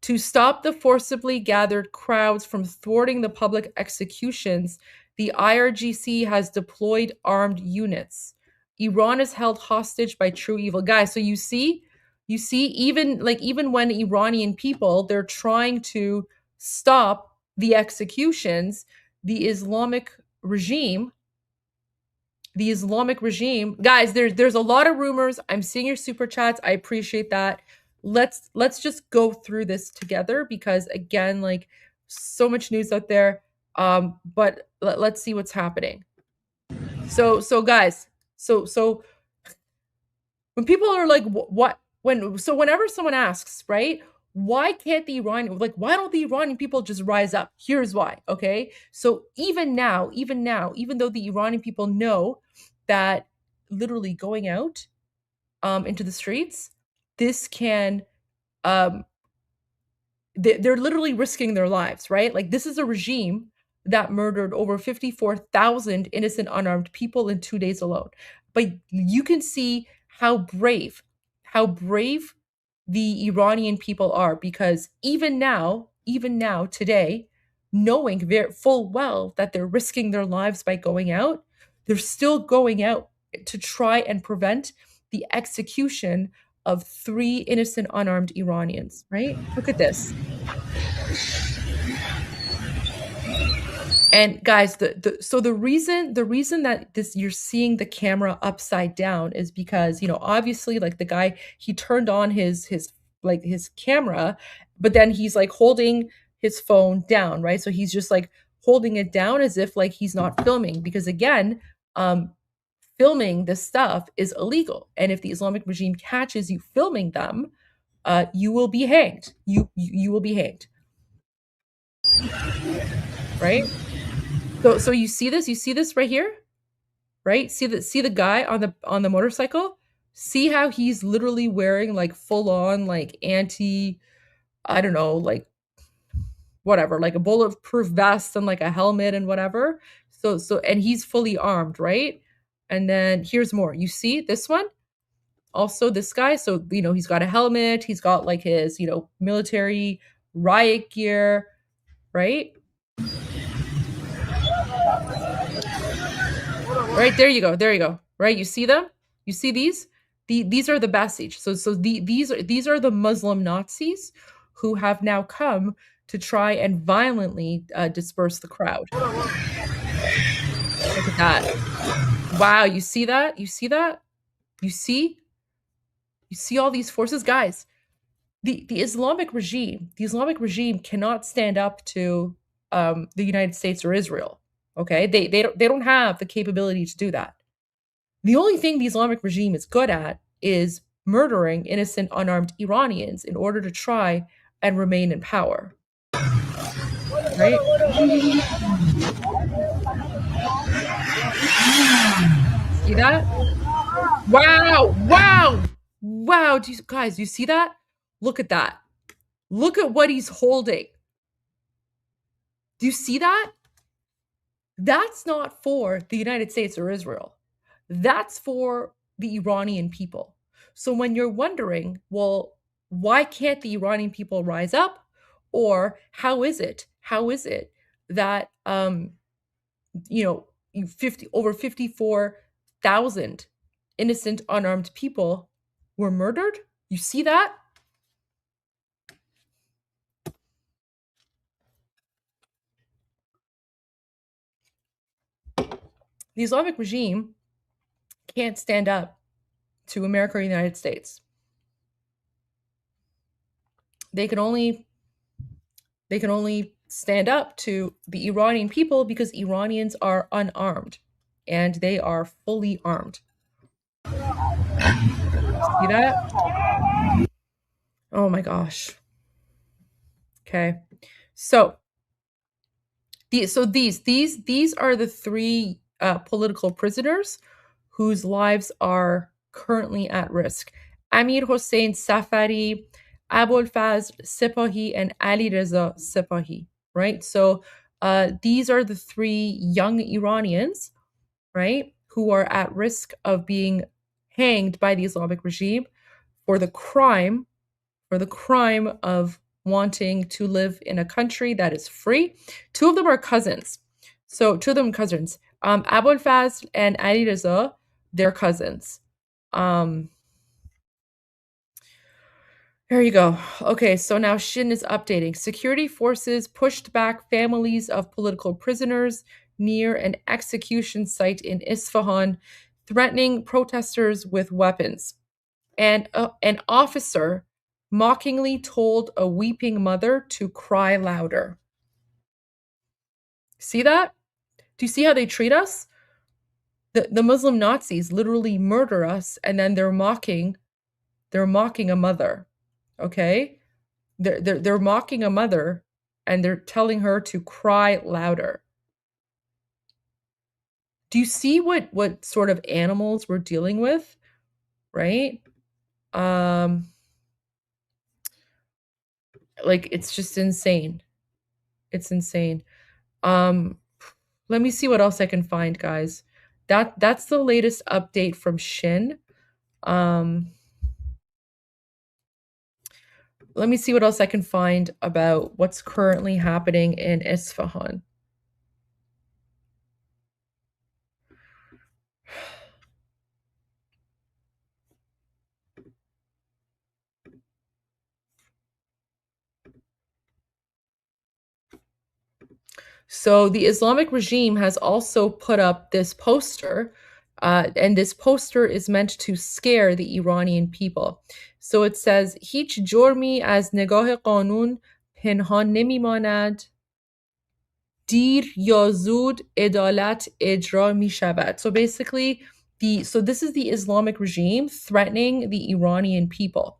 [SPEAKER 1] To stop the forcibly gathered crowds from thwarting the public executions, the IRGC has deployed armed units. Iran is held hostage by true evil. Guys, so you see even when Iranian people, they're trying to stop the executions, the Islamic regime, guys, there's a lot of rumors. I'm seeing your super chats. I appreciate that. Let's just go through this together, because again, like, so much news out there. But let's see what's happening. So guys, so when people are like, whenever someone asks, right, why don't the Iranian people just rise up? Here's why, okay? So even now, even though the Iranian people know that literally going out into the streets, this can, they're literally risking their lives, right? Like, this is a regime that murdered over 54,000 innocent unarmed people in 2 days alone. But you can see how brave the Iranian people are, because even now today, knowing very full well that they're risking their lives by going out, they're still going out to try and prevent the execution of 3 innocent unarmed Iranians, right? Look at this. And guys, the reason that you're seeing the camera upside down is because, obviously, like, the guy, he turned on his camera, but then he's like holding his phone down, right? So he's just like holding it down as if like he's not filming, because again, filming this stuff is illegal. And if the Islamic regime catches you filming them, you will be hanged. You will be hanged. Right? So you see this right here? Right? See the guy on the motorcycle? See how he's literally wearing like full on like I don't know, like whatever, like a bulletproof vest and like a helmet and whatever. So and he's fully armed, right? And then here's more. You see this one? Also this guy, so he's got a helmet, he's got like his, military riot gear, right? Right, there you go. Right, you see them? You see these? These are the Basij. So these are the Muslim Nazis who have now come to try and violently disperse the crowd. Look at that. Wow, you see that? You see all these forces? Guys, the Islamic regime cannot stand up to the United States or Israel. Okay, they don't have the capability to do that. The only thing the Islamic regime is good at is murdering innocent unarmed Iranians in order to try and remain in power. Right? See that? Wow! Do you see that? Look at that. Look at what he's holding. Do you see that? That's not for the United States or Israel. That's for the Iranian people. So when you're wondering, well, why can't the Iranian people rise up? Or how is it that over 54,000 innocent unarmed people were murdered? You see that? The Islamic regime can't stand up to America or the United States. They can only stand up to the Iranian people because Iranians are unarmed and they are fully armed. See that? Oh my gosh. Okay. So these are the 3 political prisoners whose lives are currently at risk. Amir Hossein Safari, Abolfazl Sepahi, and Ali Reza Sepahi, right? So these are the 3 young Iranians, right, who are at risk of being hanged by the Islamic regime for the crime of wanting to live in a country that is free. 2 of them are cousins. Abolfazl and Ali Reza, they're cousins. There you go. Okay, so now Shin is updating. Security forces pushed back families of political prisoners near an execution site in Isfahan, threatening protesters with weapons. And an officer mockingly told a weeping mother to cry louder. See that? Do you see how they treat us? The Muslim Nazis literally murder us, and then they're mocking a mother. Okay? They're mocking a mother, and they're telling her to cry louder. Do you see what sort of animals we're dealing with? Right? Like, it's just insane. It's insane. Let me see what else I can find, guys. That's the latest update from Shin. Let me see what else I can find about what's currently happening in Isfahan. So the Islamic regime has also put up this poster, and this poster is meant to scare the Iranian people. So it says, هیچ جرمی از نگاه قانون پنهان نمیماند. دیر یا زود عدالت اجرا می شود. So basically, this is the Islamic regime threatening the Iranian people.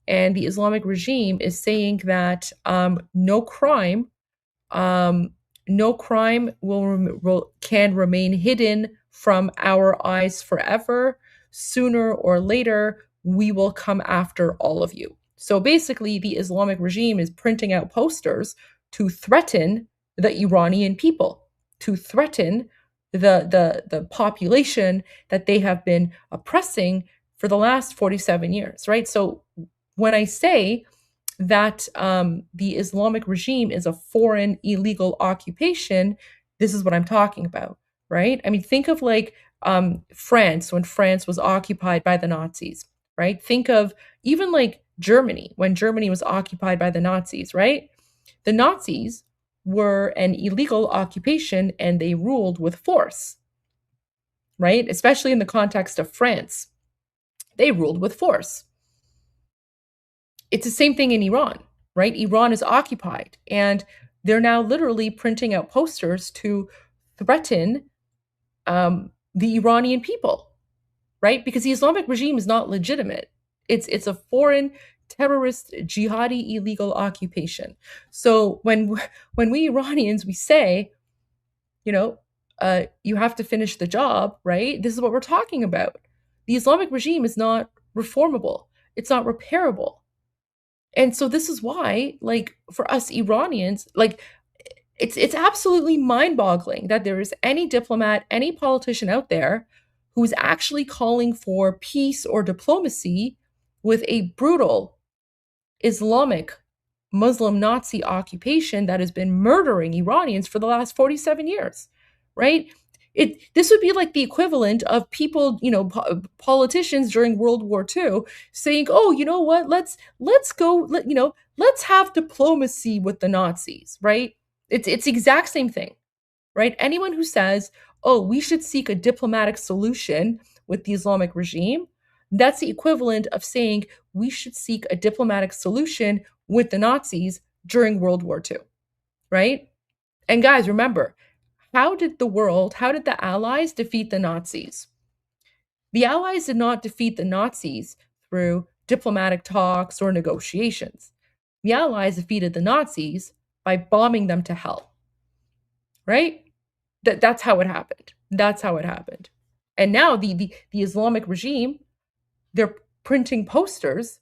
[SPEAKER 1] And the Islamic regime is saying that no crime can remain hidden from our eyes forever. Sooner or later, we will come after all of you. So basically, the Islamic regime is printing out posters to threaten the Iranian people, to threaten the population that they have been oppressing for the last 47 years, right? So when I say that the Islamic regime is a foreign illegal occupation, this is what I'm talking about, right? I mean, think of like France, when France was occupied by the Nazis, right? Think of even like Germany, when Germany was occupied by the Nazis, right? The Nazis were an illegal occupation and they ruled with force, right? Especially in the context of France, they ruled with force. It's the same thing in Iran, right? Iran is occupied, and they're now literally printing out posters to threaten the Iranian people, right? Because the Islamic regime is not legitimate. It's a foreign terrorist jihadi illegal occupation. So when we Iranians, we say, you have to finish the job, right? This is what we're talking about. The Islamic regime is not reformable. It's not repairable. And so this is why, like, for us Iranians, like, it's absolutely mind-boggling that there is any diplomat, any politician out there who's actually calling for peace or diplomacy with a brutal Islamic Muslim Nazi occupation that has been murdering Iranians for the last 47 years, right? This would be like the equivalent of people, politicians during World War II saying, "Oh, you know what? Let's have diplomacy with the Nazis," right? It's the exact same thing, right? Anyone who says, "Oh, we should seek a diplomatic solution with the Islamic regime," that's the equivalent of saying we should seek a diplomatic solution with the Nazis during World War II, right? And guys, remember, how did the Allies defeat the Nazis? The Allies did not defeat the Nazis through diplomatic talks or negotiations. The Allies defeated the Nazis by bombing them to hell, right? That's how it happened. That's how it happened. And now the Islamic regime, they're printing posters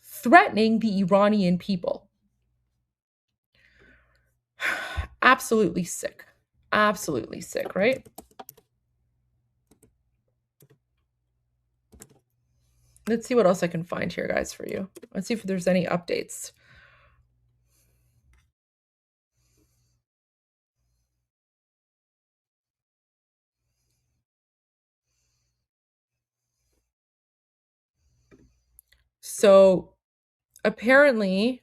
[SPEAKER 1] threatening the Iranian people. Absolutely sick. Absolutely sick, right? Let's see what else I can find here, guys, for you. Let's see if there's any updates. So apparently,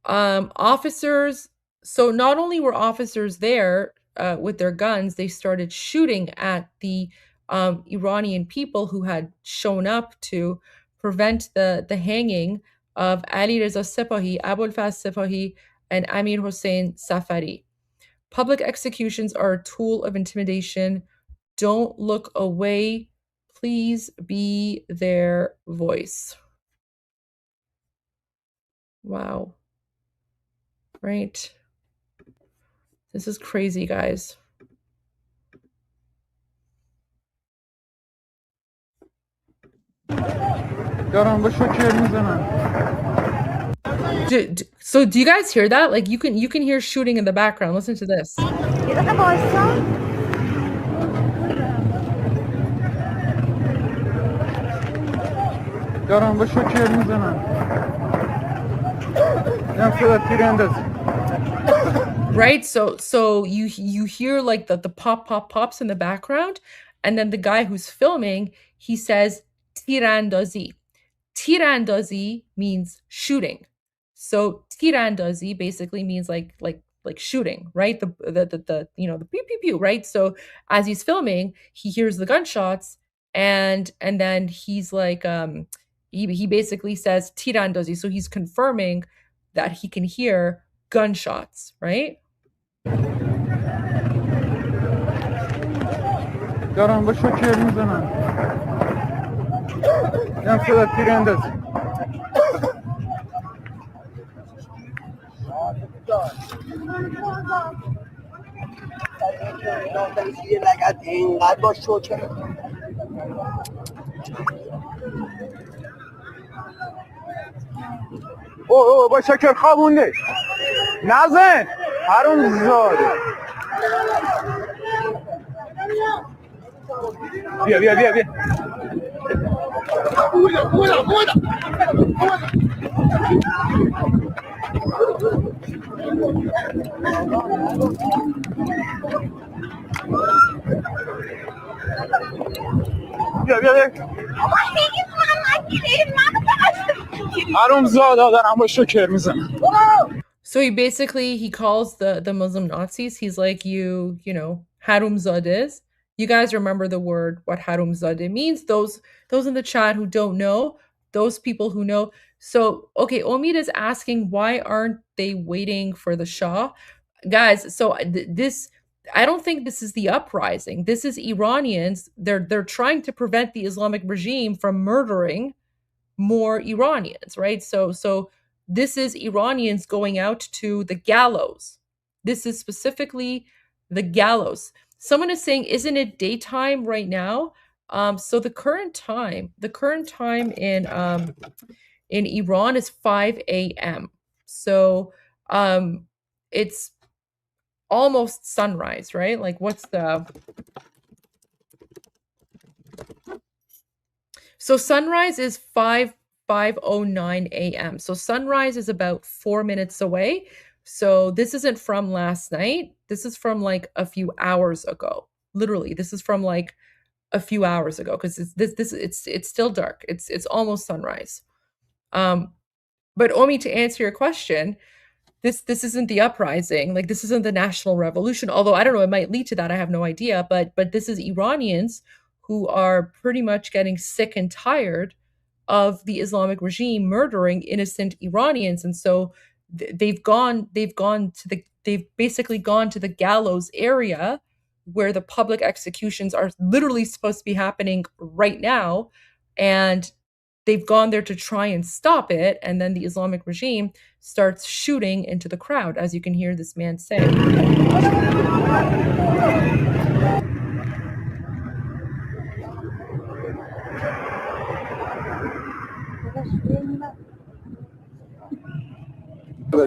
[SPEAKER 1] officers, so not only were officers there with their guns, they started shooting at the Iranian people who had shown up to prevent the hanging of Ali Reza Sepahi, Abul Faz Sepahi, and Amir Hossein Safari. Public executions are a tool of intimidation. Don't look away. Please be their voice. Wow. Right. This is crazy, guys. So do you guys hear that? Like you can hear shooting in the background. Listen to this. Right? So you hear like the pops in the background, and then the guy who's filming, he says tirandazi. Tirandazi means shooting. So tirandazi basically means like shooting, right? The you know, the pew pew pew, right? So as he's filming, he hears the gunshots, and then he's like he basically says tirandazi, so he's confirming that he can hear gunshots, right?
[SPEAKER 6] دارم با شوکر میزنن هم صدا تیراندازی اینقدر با شوکر اوه با شوکر خوابونده نزن حروم زاده بیا بیا بیا بیا بیا بیا بیا حروم زاده دارم با شوکر میزنم.
[SPEAKER 1] So he calls the Muslim Nazis. He's like, you know, harumzades. You guys remember the word, what harumzade means? Those in the chat who don't know, those people who know. So, okay, Omid is asking, why aren't they waiting for the Shah? Guys, so this, I don't think this is the uprising. This is Iranians. They're trying to prevent the Islamic regime from murdering more Iranians, right? So this is Iranians going out to the gallows. This is specifically the gallows. Someone is saying, isn't it daytime right now? So the current time in Iran is 5 a.m. So it's almost sunrise, right? Like so sunrise is 5:09 a.m. So sunrise is about 4 minutes away. So this isn't from last night. This is from like a few hours ago. Literally, this is from like a few hours ago, because it's still dark. It's almost sunrise. But Omi, to answer your question, this isn't the uprising. Like, this isn't the national revolution. Although I don't know, it might lead to that. I have no idea. But this is Iranians who are pretty much getting sick and tired of the Islamic regime murdering innocent Iranians, and so they've basically gone to the gallows area where the public executions are literally supposed to be happening right now, and they've gone there to try and stop it, and then the Islamic regime starts shooting into the crowd, as you can hear this man say.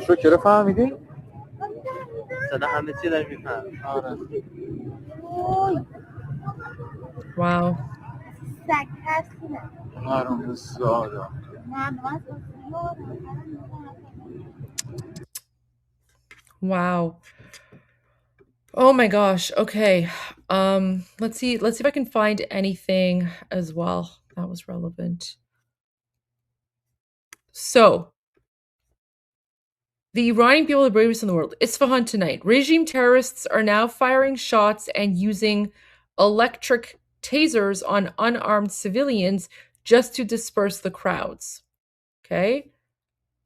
[SPEAKER 6] شوکر فهمیدی؟
[SPEAKER 7] صدا همه چی داری میفهم.
[SPEAKER 6] آره.
[SPEAKER 1] Wow.
[SPEAKER 6] حروم زاده.
[SPEAKER 1] Wow. Oh my gosh. Okay. Let's see if I can find anything as well. that was relevant. So, the Iranian people are the bravest in the world. Isfahan tonight. Regime terrorists are now firing shots and using electric tasers on unarmed civilians just to disperse the crowds. Okay?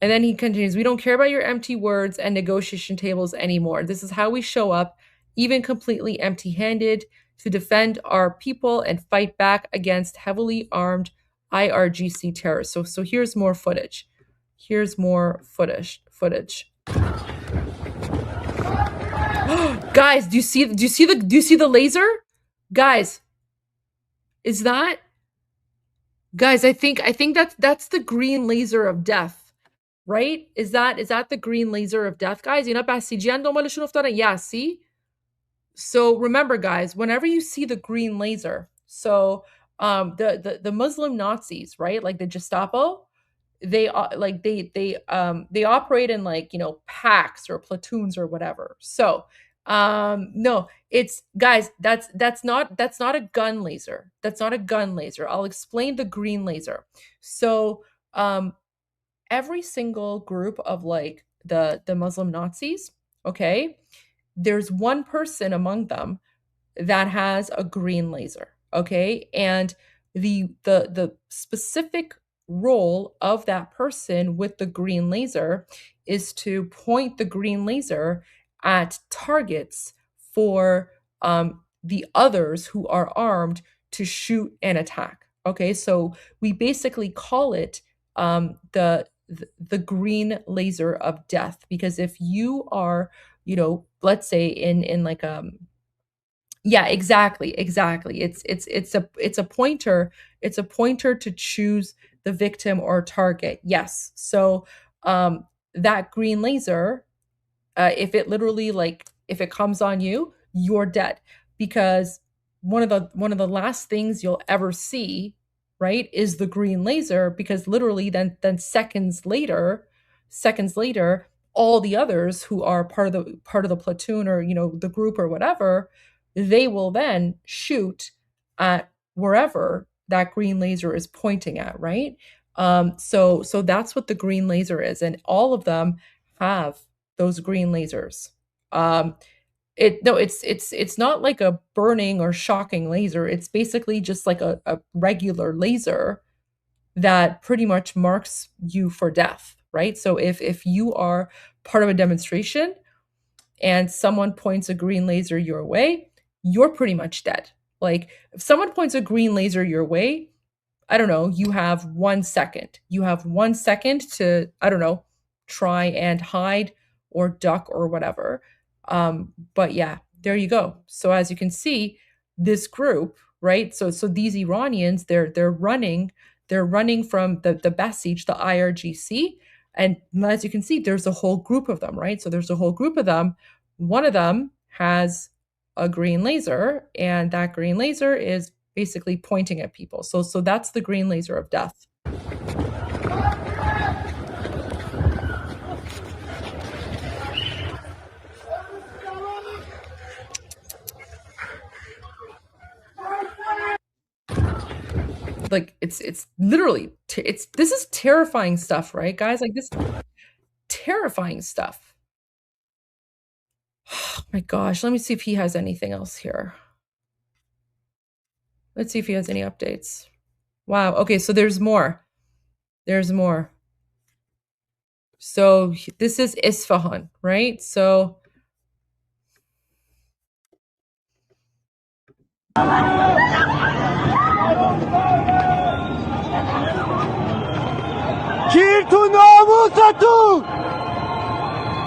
[SPEAKER 1] And then he continues, we don't care about your empty words and negotiation tables anymore. This is how we show up, even completely empty-handed, to defend our people and fight back against heavily armed IRGC terrorists. So here's more footage. Here's more footage. Guys, do you see the laser? Guys, is that? Guys, I think that's the green laser of death, right? Is that the green laser of death, guys? Yeah, see? So remember, guys, whenever you see the green laser, so the Muslim Nazis, right? Like the Gestapo, they operate in, like, you know, packs or platoons or whatever. So no, it's, guys, that's not a gun laser. That's not a gun laser. I'll explain the green laser. So every single group of, like, the Muslim Nazis, okay, there's one person among them that has a green laser, okay? And the specific role of that person with the green laser is to point the green laser at targets for the others who are armed to shoot and attack. Okay, so we basically call it the green laser of death, because if you are, you know, let's say in like yeah, exactly. It's a pointer. It's a pointer to choose the victim or target. Yes. So that green laser, if it literally, like, if it comes on you, you're dead, because one of the last things you'll ever see, right, is the green laser, because literally then seconds later, all the others who are part of the platoon, or, you know, the group or whatever, they will then shoot at wherever that green laser is pointing at, right? So that's what the green laser is, and all of them have those green lasers. It's not like a burning or shocking laser. It's basically just like a regular laser that pretty much marks you for death, right? So if you are part of a demonstration and someone points a green laser your way, you're pretty much dead. Like, if someone points a green laser your way, I don't know, you have 1 second. You have 1 second to, I don't know, try and hide or duck or whatever. But yeah, there you go. So as you can see, this group, right? So these Iranians, they're running from the Basij, the IRGC. And as you can see, there's a whole group of them, right? So there's a whole group of them. One of them has a green laser, and that green laser is basically pointing at people. So that's the green laser of death. Like, it's literally, this is terrifying stuff, right, guys? Like, this terrifying stuff. Oh my gosh, let me see if he has anything else here. Let's see if he has any updates. Wow, okay, so there's more. So this is Isfahan, right? So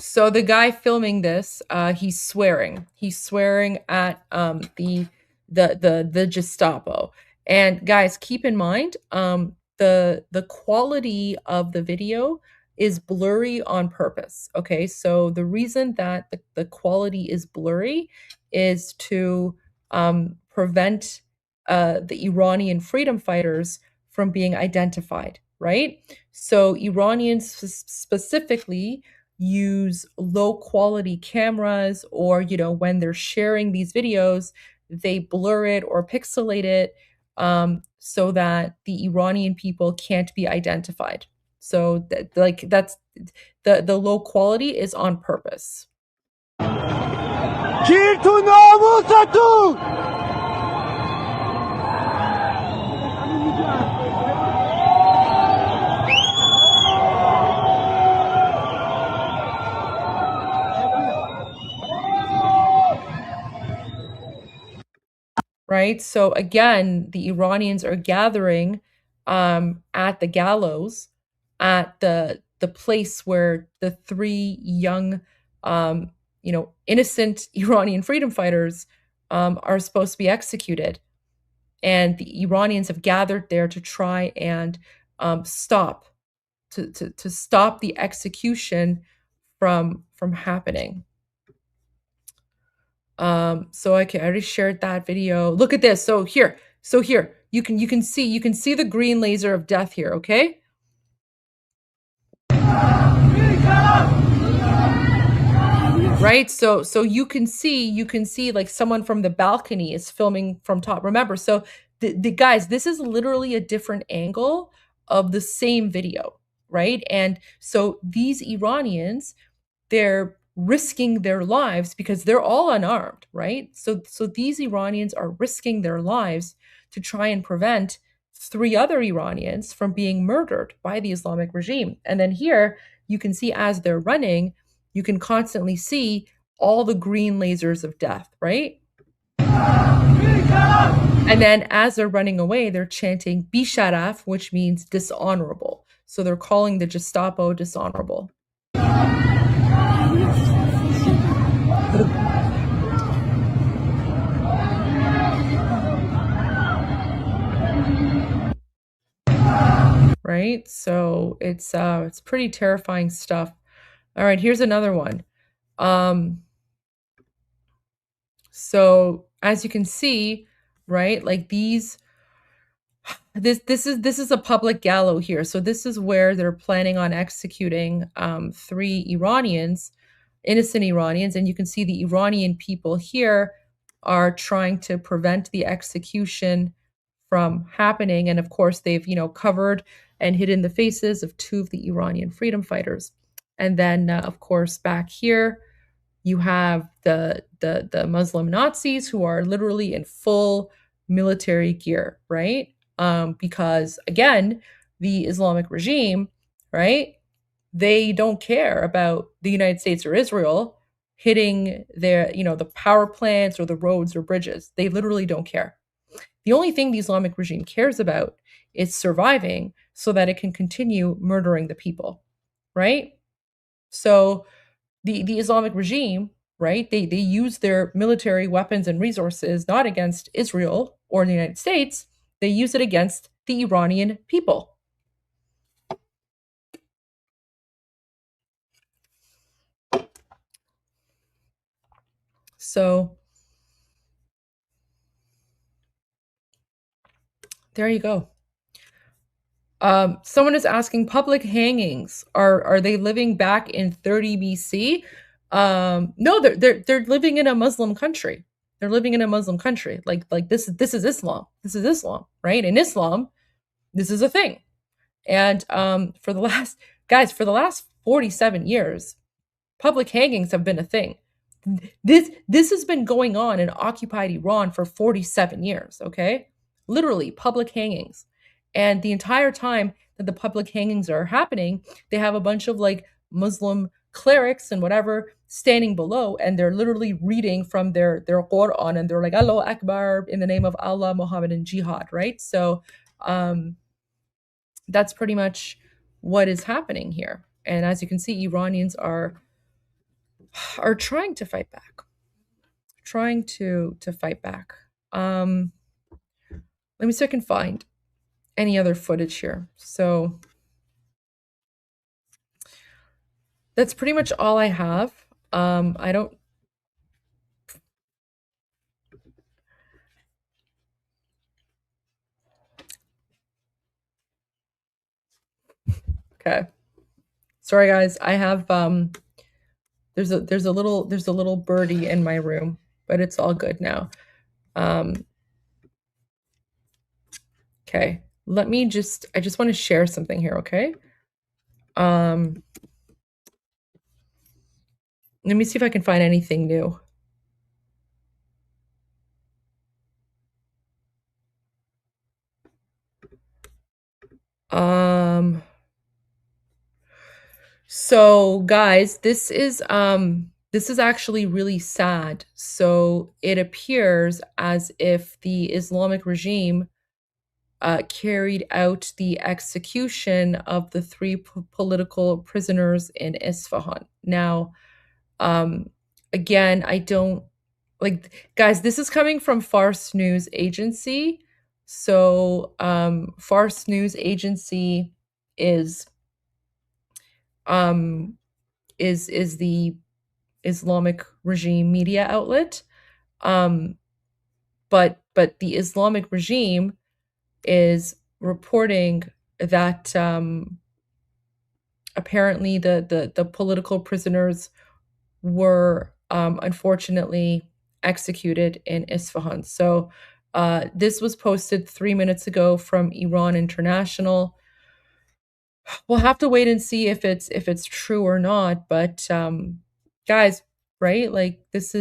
[SPEAKER 1] so the guy filming this, he's swearing at the Gestapo. And guys, keep in mind, the quality of the video is blurry on purpose. Okay, so the reason that the quality is blurry is to prevent the Iranian freedom fighters from being identified, right? So Iranians specifically use low quality cameras, or, you know, when they're sharing these videos, they blur it or pixelate it so that the Iranian people can't be identified. So that's the low quality is on purpose. Right? So again, the Iranians are gathering at the gallows, at the place where the 3 young, innocent Iranian freedom fighters are supposed to be executed. And the Iranians have gathered there to try and stop the execution from happening. So I already shared that video. Look at this. So here you can see the green laser of death here. Okay. Right. So you can see like someone from the balcony is filming from top. Remember, so the guys, this is literally a different angle of the same video. Right. And so these Iranians, they're risking their lives because they're all unarmed, right? So these Iranians are risking their lives to try and prevent 3 other Iranians from being murdered by the Islamic regime. And then here you can see as they're running, you can constantly see all the green lasers of death, right? And then as they're running away, they're chanting Bisharaf, which means dishonorable. So they're calling the Gestapo dishonorable. Right? So it's pretty terrifying stuff. All right, here's another one. So as you can see, right, like this is a public gallows here. So this is where they're planning on executing 3 Iranians, innocent Iranians, and you can see the Iranian people here are trying to prevent the execution from happening. And of course, they've, covered and hidden the faces of 2 of the Iranian freedom fighters. And then, of course, back here, you have the Muslim Nazis who are literally in full military gear, right? Because again, the Islamic regime, right? They don't care about the United States or Israel hitting their, the power plants or the roads or bridges. They literally don't care. The only thing the Islamic regime cares about is surviving so that it can continue murdering the people, right? So the Islamic regime, right, they use their military weapons and resources not against Israel or the United States, they use it against the Iranian people. So there you go. Someone is asking, public hangings, are they living back in 30 BC? No, they're living in a Muslim country. They're living in a Muslim country. Like this is Islam. This is Islam, right? In Islam, this is a thing. And for the last 47 years, public hangings have been a thing. This has been going on in occupied Iran for 47 years, okay? Literally, public hangings. And the entire time that the public hangings are happening, they have a bunch of like Muslim clerics and whatever standing below, and they're literally reading from their Quran, and they're like, Allahu Akbar, in the name of Allah, Muhammad, and Jihad, right? So that's pretty much what is happening here. And as you can see, Iranians are trying to fight back. Trying to fight back. Let me see if I can find any other footage here. So that's pretty much all I have. I don't. Okay. Sorry guys, I have there's a little birdie in my room, but it's all good now. Okay, I just want to share something here, okay? Let me see if I can find anything new. So guys, this is actually really sad. So it appears as if the Islamic regime carried out the execution of the three political prisoners in Isfahan. Now, again, I don't guys, this is coming from Fars News Agency. So Fars News Agency is the Islamic regime media outlet. But the Islamic regime is reporting that apparently the political prisoners were unfortunately executed in Isfahan. So this was posted 3 minutes ago from Iran International. We'll have to wait and see if it's true or not. But guys, right? Like this.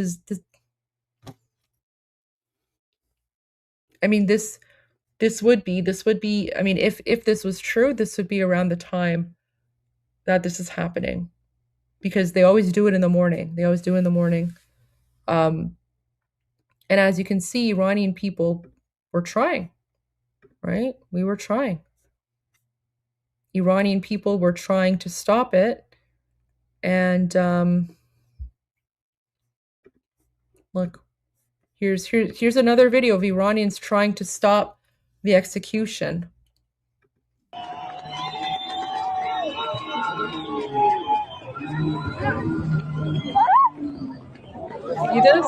[SPEAKER 1] I mean, this would be. I mean, if this was true, this would be around the time that this is happening, because they always do it in the morning. And as you can see, Iranian people were trying, right? We were trying. Iranian people were trying to stop it. And look, here's another video of Iranians trying to stop the execution. See this?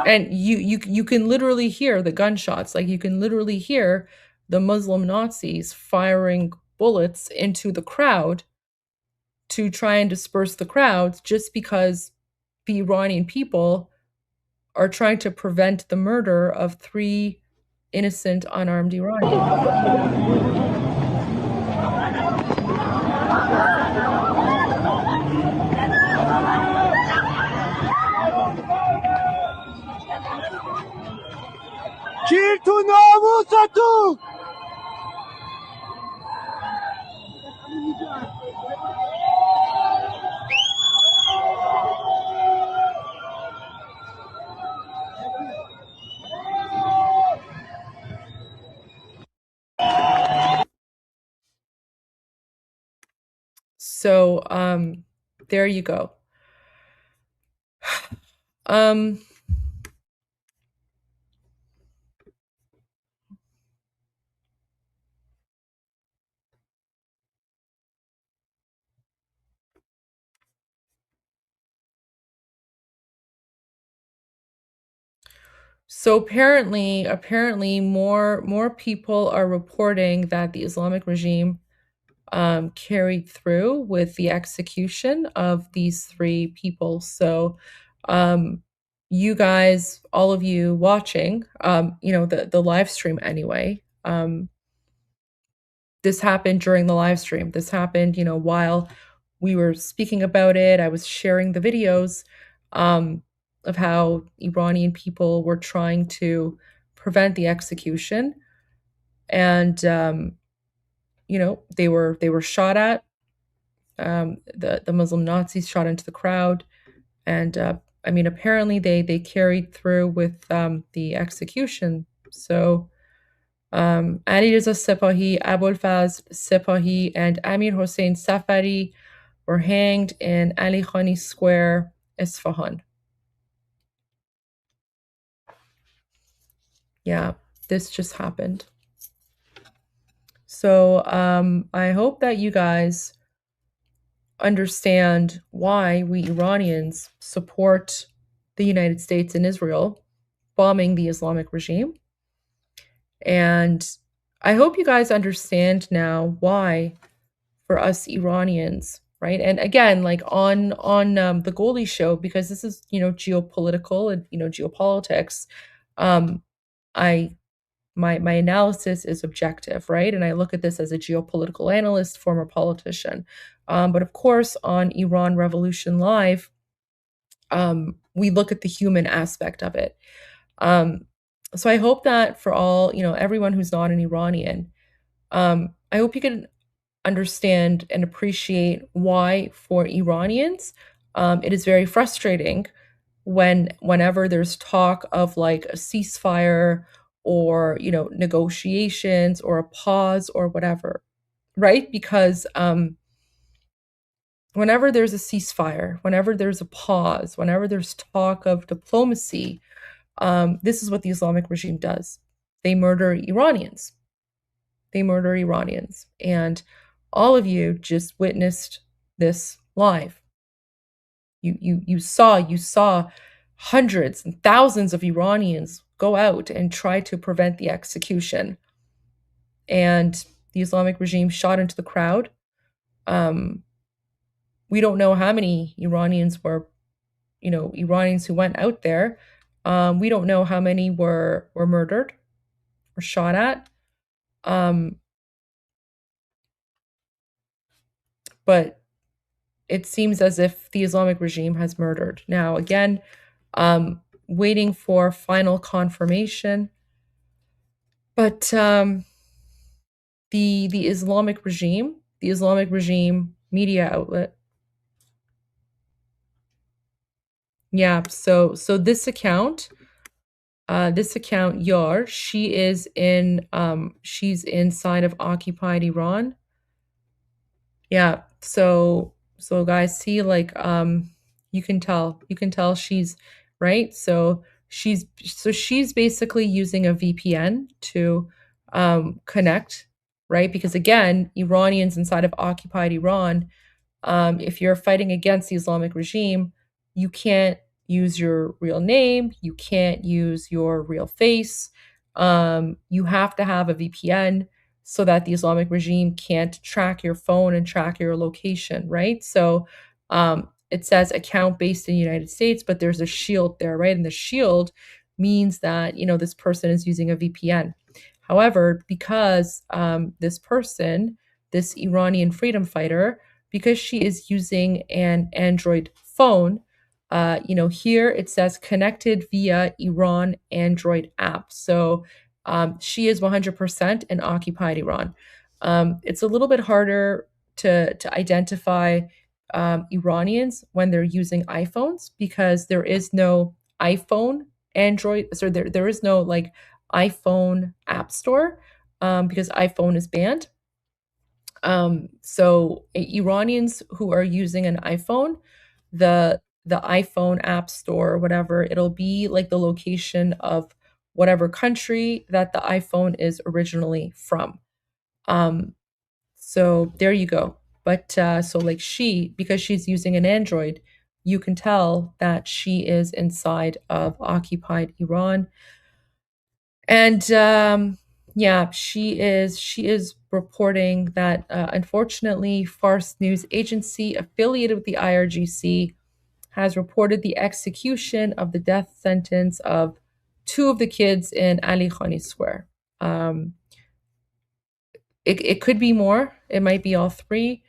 [SPEAKER 1] And you can literally hear the gunshots. Like you can literally hear the Muslim Nazis firing bullets into the crowd to try and disperse the crowds, just because the Iranian people are trying to prevent the murder of 3 innocent unarmed Iranians.
[SPEAKER 6] گیر تو ناموستون.
[SPEAKER 1] So there you go. So apparently more people are reporting that the Islamic regime carried through with the execution of these 3 people. So you guys, all of you watching, the live stream anyway, this happened during the live stream. This happened, while we were speaking about it. I was sharing the videos of how Iranian people were trying to prevent the execution, and they were shot at. The Muslim Nazis shot into the crowd, and I mean, apparently they carried through with the execution. So Ali Reza Sepahi, Abolfazl Sepahi, and Amir Hossein Safari were hanged in Ali Khani Square, Isfahan. Yeah, this just happened. So I hope that you guys understand why we Iranians support the United States and Israel bombing the Islamic regime. And I hope you guys understand now why, for us Iranians, right? And again, like on the Goldie Show, because this is, you know, geopolitical and, you know, geopolitics, my analysis is objective, right? And I look at this as a geopolitical analyst, former politician. But of course, on Iran Revolution Live, we look at the human aspect of it. So I hope that for all, you know, everyone who's not an Iranian, I hope you can understand and appreciate why for Iranians, it is very frustrating whenever there's talk of like a ceasefire or, you know, negotiations or a pause or whatever, right? Because whenever there's a ceasefire, whenever there's a pause, whenever there's talk of diplomacy, this is what the Islamic regime does. They murder Iranians. They murder Iranians. And all of you just witnessed this live. You saw hundreds and thousands of Iranians go out and try to prevent the execution. And the Islamic regime shot into the crowd. We don't know how many Iranians were, you know, Iranians who went out there. We don't know how many were murdered or shot at. But it seems as if the Islamic regime has murdered. Now, again, waiting for final confirmation. But the Islamic regime media outlet. Yeah, so this account, Yar, she's inside of occupied Iran. Yeah, so guys, see, like, you can tell she's right. So she's basically using a VPN to connect, right? Because again, Iranians inside of occupied Iran, if you're fighting against the Islamic regime, you can't use your real name, you can't use your real face. You have to have a VPN so that the Islamic regime can't track your phone and track your location, right? So it says account based in the United States, but there's a shield there, right? And the shield means that, you know, this person is using a VPN. However, because this person, this Iranian freedom fighter, because she is using an Android phone, you know, here it says connected via Iran Android app. So she is 100% in occupied Iran. It's a little bit harder to identify Iranians when they're using iPhones because there is no iPhone Android. So there is no like iPhone app store because iPhone is banned. So Iranians who are using an iPhone, the iPhone app store or whatever, it'll be like the location of whatever country that the iPhone is originally from. So there you go. But so like because she's using an Android, you can tell that she is inside of occupied Iran. And yeah, she is reporting that unfortunately, Fars news agency affiliated with the IRGC has reported the execution of the death sentence of 2 of the kids in Ali Khani Square. It could be more. It might be all 3,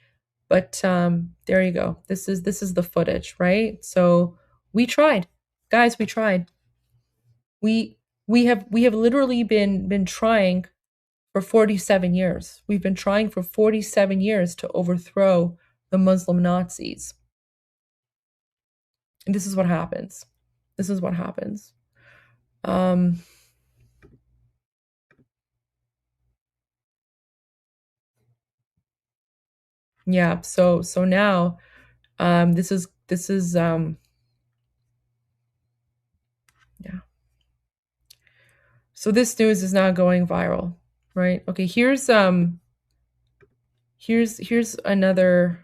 [SPEAKER 1] but there you go. This is the footage, right? So we tried, guys. We tried. We have literally been trying for 47 years. We've been trying for 47 years to overthrow the Muslim Nazis. And this is what happens. This is what happens. Yeah, so now this is yeah. So this news is now going viral, right? Okay, here's another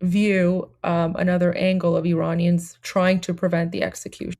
[SPEAKER 1] view, another angle of Iranians trying to prevent the execution.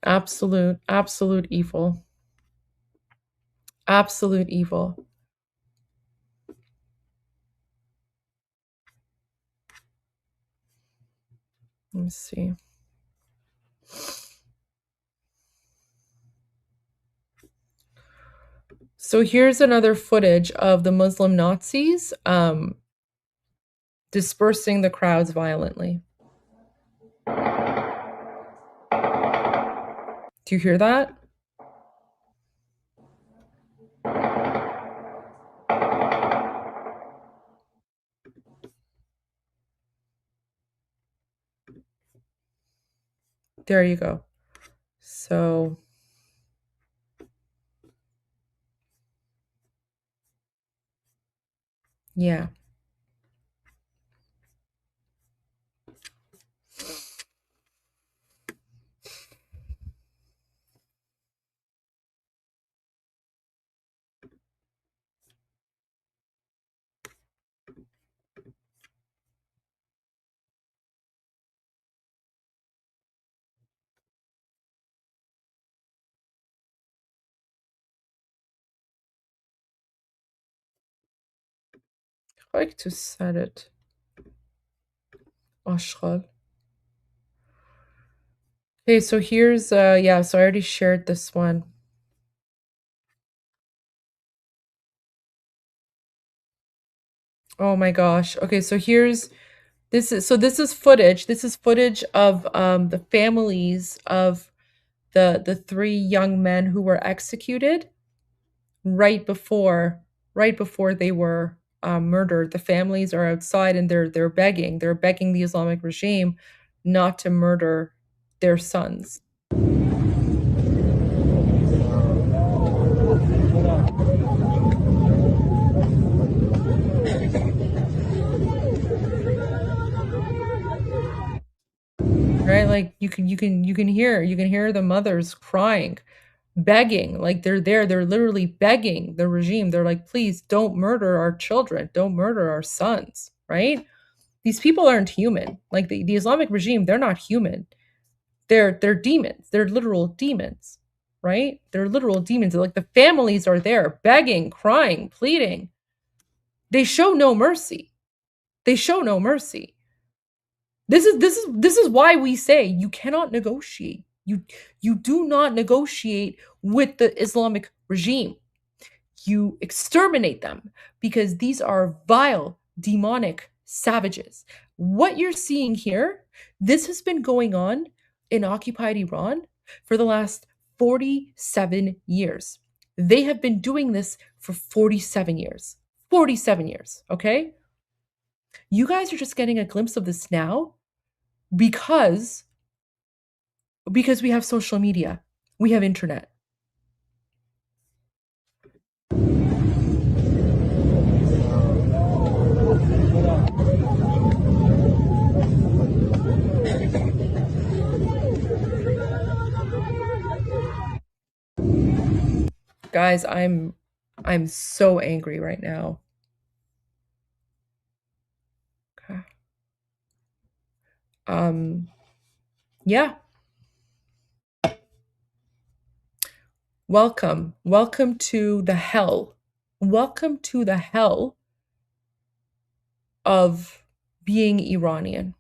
[SPEAKER 1] Absolute evil. Absolute evil. Let me see. So here's another footage of the Muslim Nazis dispersing the crowds violently. Do you hear that? There you go. So yeah. I like to set it. Ashghal. Okay, so here's yeah, so I already shared this one. Oh my gosh. Okay, so this is footage. This is footage of the families of the three young men who were executed right before they were murdered. The families are outside and they're begging the Islamic regime not to murder their sons. Right? Like you can hear the mothers crying, begging, like they're literally begging the regime. They're like, please don't murder our children, don't murder our sons, right? These people aren't human. Like the Islamic regime, they're not human. They're demons. They're literal demons, right? They're literal demons. Like the families are there begging, crying, pleading. They show no mercy. They show no mercy. This is why we say you cannot negotiate. You do not negotiate with the Islamic regime. You exterminate them because these are vile, demonic savages. What you're seeing here, this has been going on in occupied Iran for the last 47 years. They have been doing this for 47 years. 47 years, okay? You guys are just getting a glimpse of this now because we have social media, we have internet. Guys, I'm so angry right now. Okay. Yeah. Welcome to the hell. Welcome to the hell of being Iranian.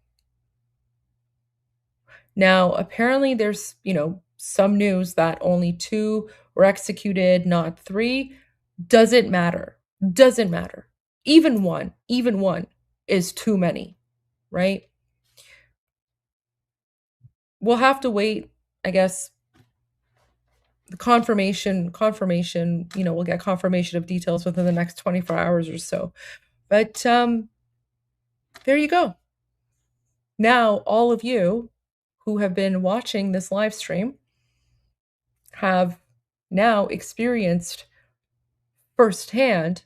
[SPEAKER 1] Now, apparently there's, some news that only 2 were executed, not 3. Doesn't matter. Doesn't matter. Even one is too many, right? We'll have to wait, I guess. The confirmation, we'll get confirmation of details within the next 24 hours or so. But there you go. Now, all of you who have been watching this live stream have now experienced firsthand,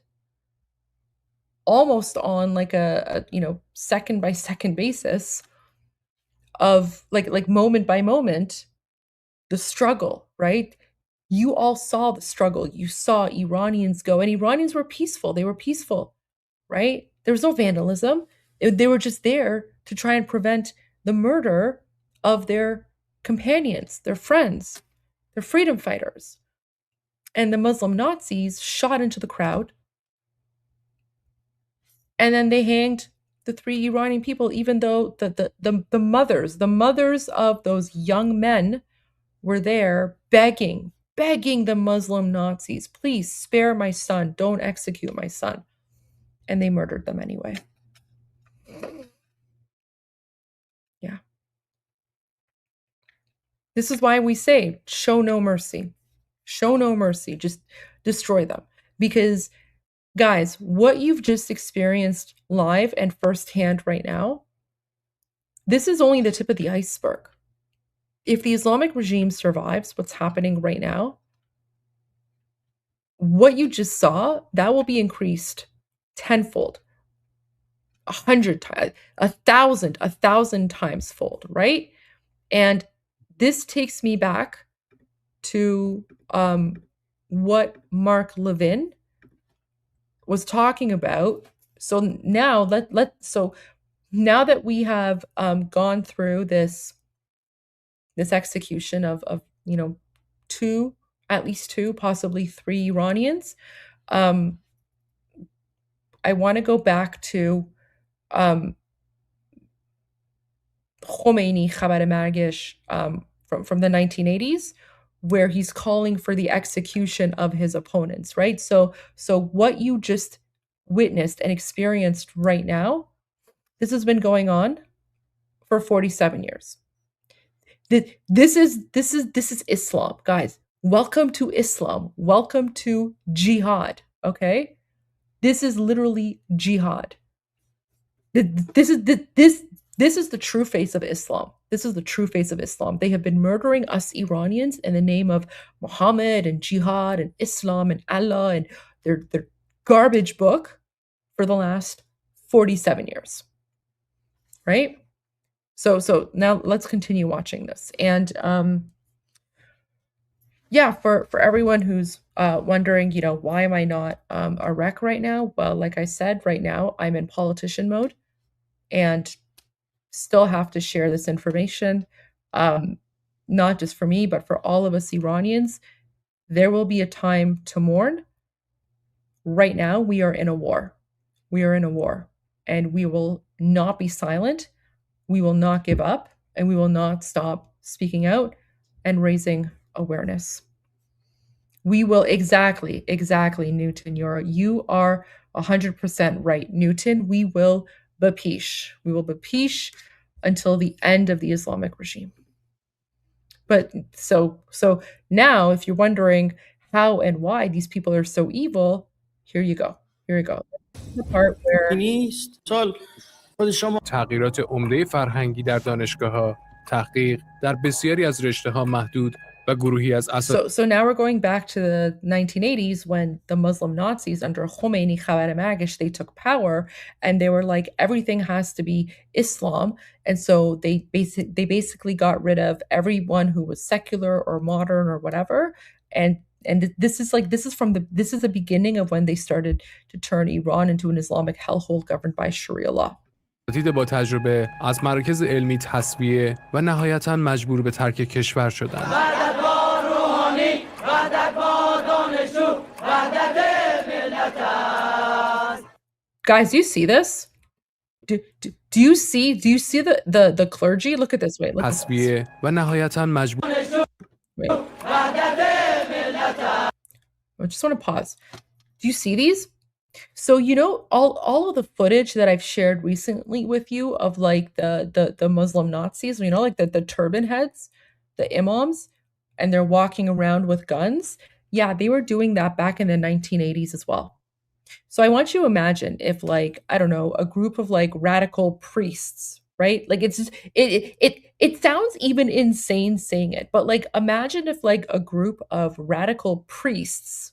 [SPEAKER 1] almost on like a second by second basis of like moment by moment, the struggle, right? You all saw the struggle. You saw Iranians go, and Iranians were peaceful. They were peaceful, right? There was no vandalism. They were just there to try and prevent the murder of their companions, their friends, their freedom fighters. And the Muslim Nazis shot into the crowd. And then they hanged the 3 Iranian people, even though the mothers of those young men were there begging the Muslim Nazis, please spare my son, don't execute my son. And they murdered them anyway. Yeah. This is why we say, show no mercy. Show no mercy. Just destroy them. Because, guys, what you've just experienced live and firsthand right now, this is only the tip of the iceberg. If the Islamic regime survives what's happening right now, what you just saw, that will be increased tenfold, 100 times, 1,000 times fold, right? And this takes me back to what Mark Levin was talking about. So now now that we have gone through this execution of at least two, possibly 3 Iranians, I want to go back to Khomeini Khabar Margesh from the 1980s, where he's calling for the execution of his opponents, right? So what you just witnessed and experienced right now, this has been going on for 47 years. This is Islam, guys. Welcome to Islam. Welcome to jihad, okay? This is literally jihad. This is the true face of Islam. This is the true face of Islam. They have been murdering us Iranians in the name of Muhammad and jihad and Islam and Allah and their garbage book for the last 47 years, right? So now let's continue watching this. And yeah, for everyone who's wondering, why am I not a wreck right now? Well, like I said, right now I'm in politician mode and still have to share this information, not just for me, but for all of us Iranians. There will be a time to mourn. Right now, we are in a war. We are in a war, and we will not be silent. We will not give up, and we will not stop speaking out and raising awareness. We will exactly, Newton. You are 100% right, Newton. We will bapish. We will bapish until the end of the Islamic regime. But so now, if you're wondering how and why these people are so evil, here you go. The part where
[SPEAKER 5] تغییرات عمده فرهنگی در دانشگاه‌ها، تحقیق در بسیاری از رشته‌ها محدود و گروهی از
[SPEAKER 1] So now we're going back to the 1980s when the Muslim Nazis under Khomeini Khabar Margesh, they took power and they were like, everything has to be Islam. And so they basically got rid of everyone who was secular or modern or whatever. And this is the beginning of when they started to turn Iran into an Islamic hellhole governed by Sharia law.
[SPEAKER 5] با تجربه از مراکز علمی تصفیه و نهایتاً مجبور به ترک کشور شدند.
[SPEAKER 1] Guys, do you see this? Do you see the clergy? Look at this. Wait, look at this.
[SPEAKER 5] و نهایتاً مجبور.
[SPEAKER 1] Wait. I just want to pause. Do you see these? So all of the footage that I've shared recently with you of like the Muslim Nazis, like the turban heads, the imams, and they're walking around with guns. Yeah, they were doing that back in the 1980s as well. So I want you to imagine if, like, I don't know, a group of like radical priests, right? Like it sounds even insane saying it, but like imagine if like a group of radical priests,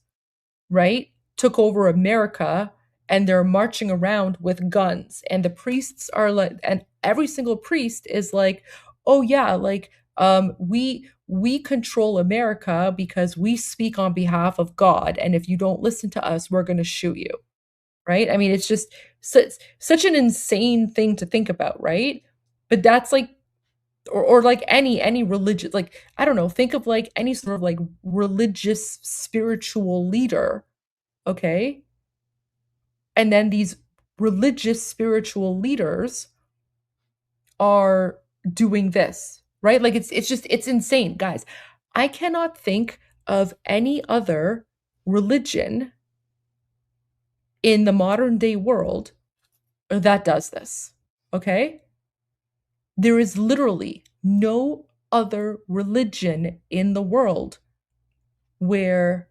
[SPEAKER 1] right, took over America and they're marching around with guns, and the priests are like, and every single priest is like, oh yeah, like we control America because we speak on behalf of God, and if you don't listen to us, we're going to shoot you, right? I mean, it's just such an insane thing to think about, right? But that's like or like any religious, like, I don't know, think of like any sort of like religious spiritual leader, okay? And then these religious spiritual leaders are doing this, right? Like it's insane, guys. I cannot think of any other religion in the modern day world that does this, okay? There is literally no other religion in the world where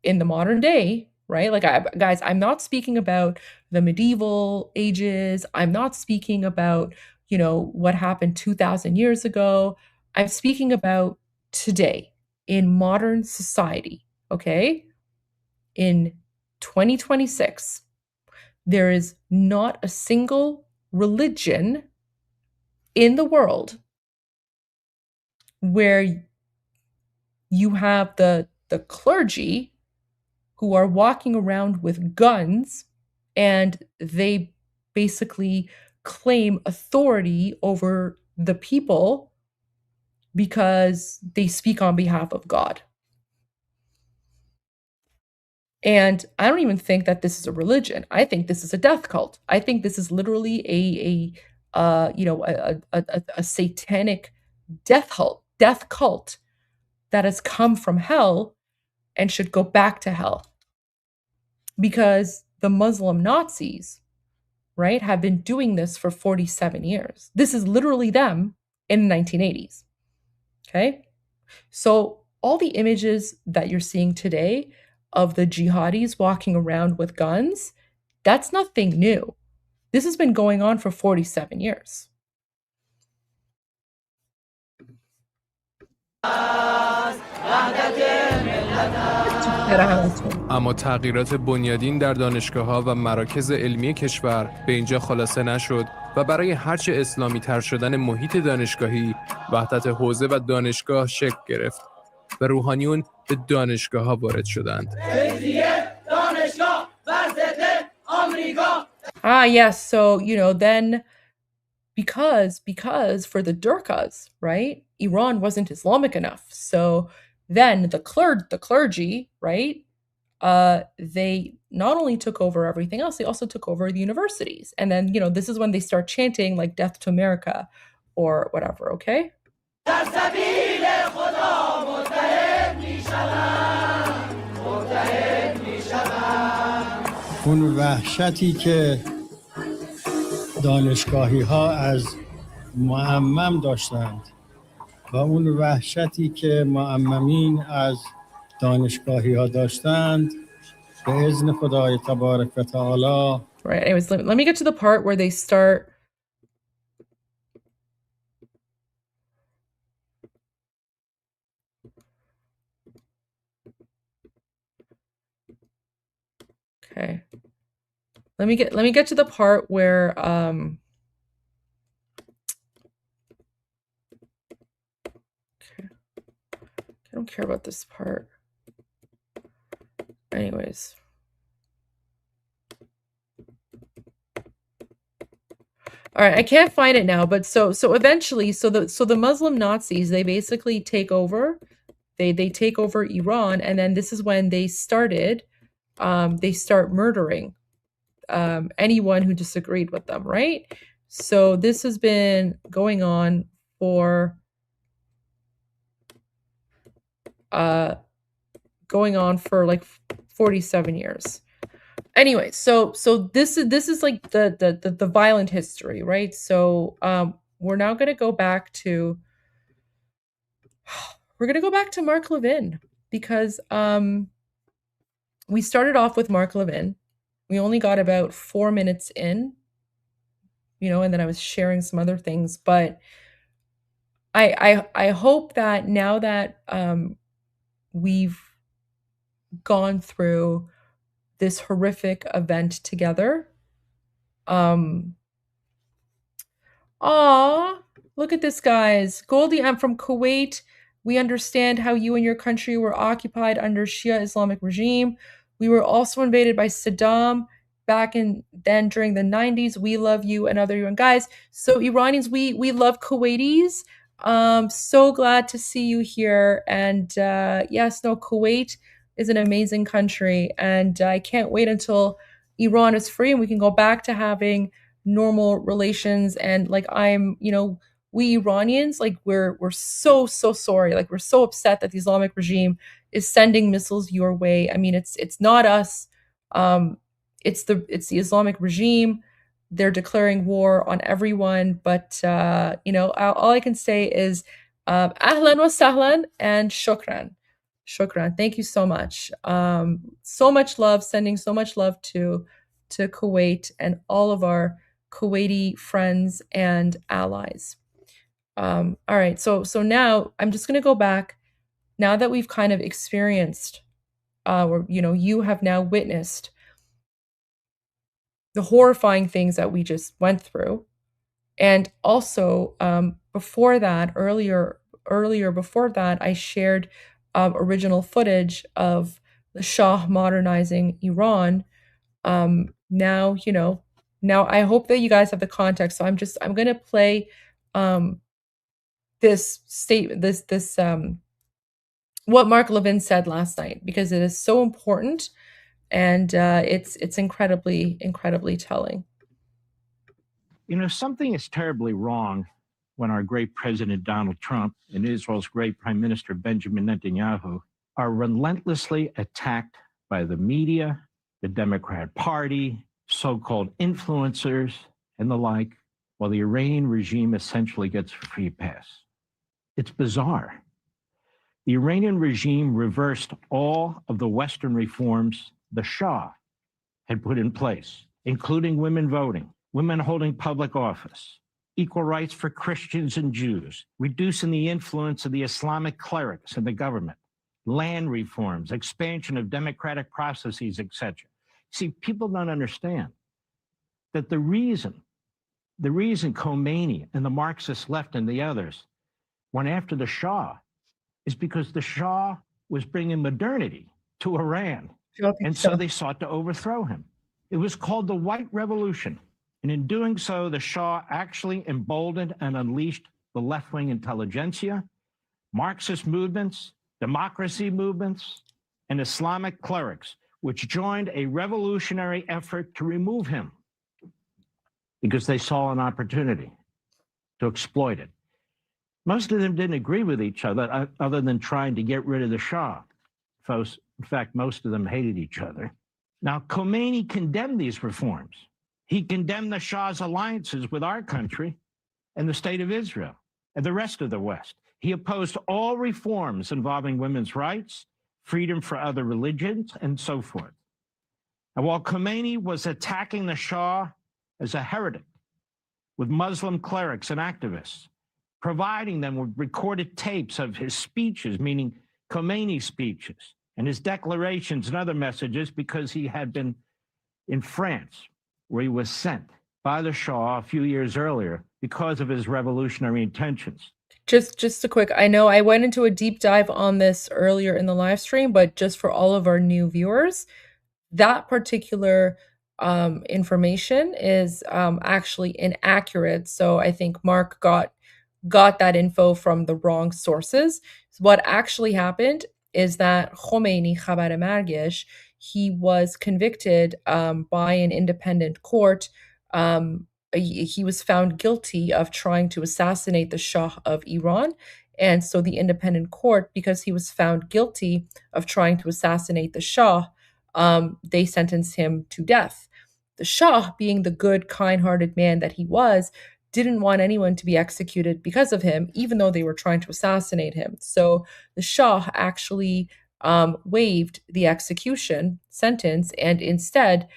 [SPEAKER 1] in the modern day, right? Like, guys, I'm not speaking about the medieval ages. I'm not speaking about, what happened 2,000 years ago. I'm speaking about today in modern society, okay? In 2026, there is not a single religion in the world where you have the clergy who are walking around with guns and they basically claim authority over the people because they speak on behalf of God. And I don't even think that this is a religion. I think this is a death cult. I think this is literally a satanic death cult that has come from hell and should go back to hell. Because the Muslim Nazis, right, have been doing this for 47 years. This is literally them in the 1980s. Okay? So all the images that you're seeing today of the jihadis walking around with guns, that's nothing new. This has been going on for 47 years.
[SPEAKER 5] اما تغییرات بنیادین در دانشگاه‌ها و مراکز علمی کشور به اینجا خلاصه نشد و برای هرچه اسلامی تر شدن محیط دانشگاهی، وحدت حوزه و دانشگاه شکل گرفت و روحانیون به دانشگاه‌ها وارد شدند.
[SPEAKER 1] Yes, so then because for the Durkas, right, Iran wasn't Islamic enough. So then the clergy, right, they not only took over everything else, they also took over the universities. And then, this is when they start chanting like death to America or whatever, okay?
[SPEAKER 4] اون وحشتی که دانشگاهی ها از معمم داشتند و اون وحشتی که معممین از دانشگاهی ها داشتند به اذن خدای تبارک و تعالی.
[SPEAKER 1] Right. Anyways, let me get to the part where they start. Okay. Let me get to the part where okay. I don't care about this part. Anyways. All right, I can't find it now, but so eventually, so the Muslim Nazis, they basically take over. They take over Iran, and then this is when they started. They start murdering anyone who disagreed with them, right? So this has been going on for like 47 years. Anyway, so this is like the violent history, right? So we're now going to go back to Mark Levin, because we started off with Mark Levin. We only got about 4 minutes in, and then I was sharing some other things, but I hope that now that we've gone through this horrific event together. Look at this, guys. Goldie, I'm from Kuwait. We understand how you and your country were occupied under Shia Islamic regime. We were also invaded by Saddam back then during the 90s. We love you and other Iran guys. So Iranians, we love Kuwaitis. So glad to see you here. And yes, no, Kuwait is an amazing country, and I can't wait until Iran is free and we can go back to having normal relations. And like we Iranians, like we're so sorry, like we're so upset that the Islamic regime is sending missiles your way. I mean, it's not us, it's the Islamic regime. They're declaring war on everyone, but all I can say is ahlan wa sahlan and shukran. Thank you so much. So much love, sending so much love to Kuwait and all of our Kuwaiti friends and allies. All right, so now I'm just going to go back. Now that we've kind of experienced, or you have now witnessed the horrifying things that we just went through, and also before that, earlier before that, I shared original footage of the Shah modernizing Iran. Now I hope that you guys have the context. So I'm going to play this statement, this what Mark Levin said last night, because it is so important, and it's incredibly telling.
[SPEAKER 2] Something is terribly wrong when our great President Donald Trump and Israel's great Prime Minister Benjamin Netanyahu are relentlessly attacked by the media, the Democrat Party, so-called influencers, and the like, while the Iranian regime essentially gets a free pass. It's bizarre. The Iranian regime reversed all of the Western reforms the Shah had put in place, including women voting, women holding public office, equal rights for Christians and Jews, reducing the influence of the Islamic clerics in the government, land reforms, expansion of democratic processes, etc. See, people don't understand that the reason Khomeini and the Marxist left and the others went after the Shah is because the Shah was bringing modernity to Iran. And so they sought to overthrow him. It was called the White Revolution. And in doing so, the Shah actually emboldened and unleashed the left-wing intelligentsia, Marxist movements, democracy movements, and Islamic clerics, which joined a revolutionary effort to remove him because they saw an opportunity to exploit it. Most of them didn't agree with each other than trying to get rid of the Shah. In fact, most of them hated each other. Now, Khomeini condemned these reforms. He condemned the Shah's alliances with our country and the state of Israel and the rest of the West. He opposed all reforms involving women's rights, freedom for other religions, and so forth. And while Khomeini was attacking the Shah as a heretic with Muslim clerics and activists, providing them with recorded tapes of his speeches, meaning Khomeini's speeches, and his declarations and other messages, because he had been in France, where he was sent by the Shah a few years earlier because of his revolutionary intentions.
[SPEAKER 1] Just a quick, I know I went into a deep dive on this earlier in the live stream, but just for all of our new viewers, that particular information is actually inaccurate. So I think Mark got that info from the wrong sources. So what actually happened is that Khomeini, Khabar Margesh, he was convicted by an independent court. He was found guilty of trying to assassinate the Shah of Iran. And so the independent court, because he was found guilty of trying to assassinate the Shah, they sentenced him to death. The Shah, being the good, kind-hearted man that he was, didn't want anyone to be executed because of him, even though they were trying to assassinate him. So the Shah actually waived the execution sentence and instead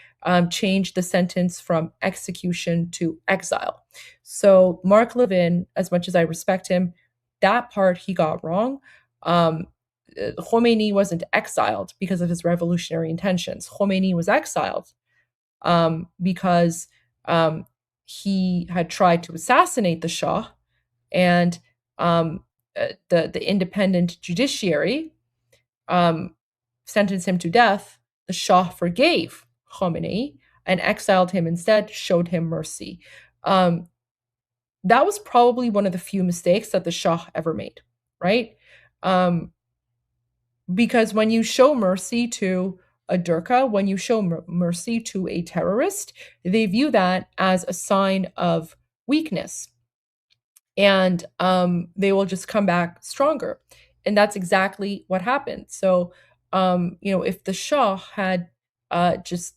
[SPEAKER 1] changed the sentence from execution to exile. So Mark Levin, as much as I respect him, that part he got wrong. Khomeini wasn't exiled because of his revolutionary intentions. Khomeini was exiled because he had tried to assassinate the Shah, and the independent judiciary sentenced him to death. The Shah forgave Khomeini and exiled him instead, showed him mercy. That was probably one of the few mistakes that the Shah ever made, right? Because when you show mercy to a Durka, when you show mercy to a terrorist, they view that as a sign of weakness. And they will just come back stronger. And that's exactly what happened. So, if the Shah had just,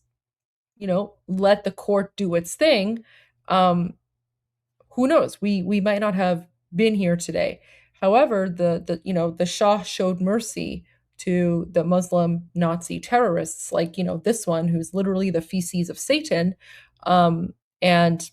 [SPEAKER 1] let the court do its thing, who knows? We might not have been here today. However, the Shah showed mercy to the Muslim Nazi terrorists, like this one who's literally the feces of Satan, and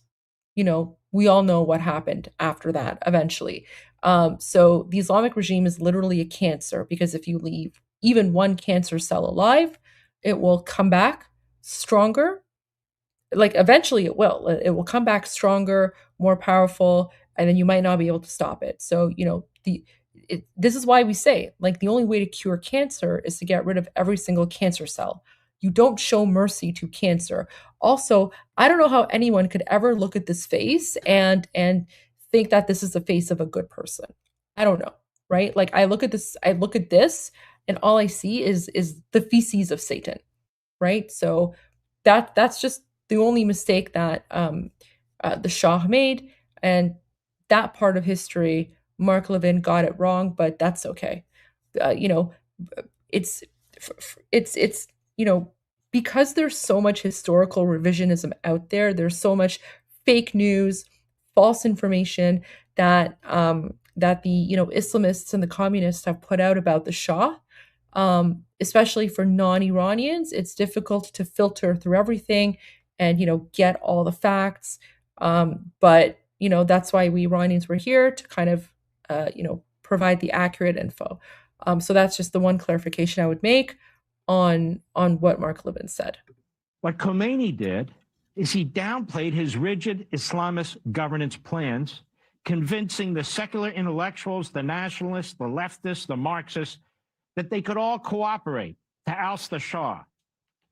[SPEAKER 1] we all know what happened after that eventually. So the Islamic regime is literally a cancer, because if you leave even one cancer cell alive, it will come back stronger. Like eventually it will come back stronger, more powerful, and then you might not be able to stop it. So, this is why we say, like, the only way to cure cancer is to get rid of every single cancer cell. You don't show mercy to cancer. Also, I don't know how anyone could ever look at this face and think that this is the face of a good person. I don't know, right? Like, I look at this, and all I see is the feces of Satan, right? So that's just the only mistake that the Shah made, and that part of history, Mark Levin got it wrong, but that's okay. It's because there's so much historical revisionism out there. There's so much fake news, false information that that the Islamists and the communists have put out about the Shah. Especially for non-Iranians, it's difficult to filter through everything and get all the facts. But that's why we Iranians were here to kind of provide the accurate info. So that's just the one clarification I would make on what Mark Levin said.
[SPEAKER 2] What Khomeini did is he downplayed his rigid Islamist governance plans, convincing the secular intellectuals, the nationalists, the leftists, the Marxists, that they could all cooperate to oust the Shah,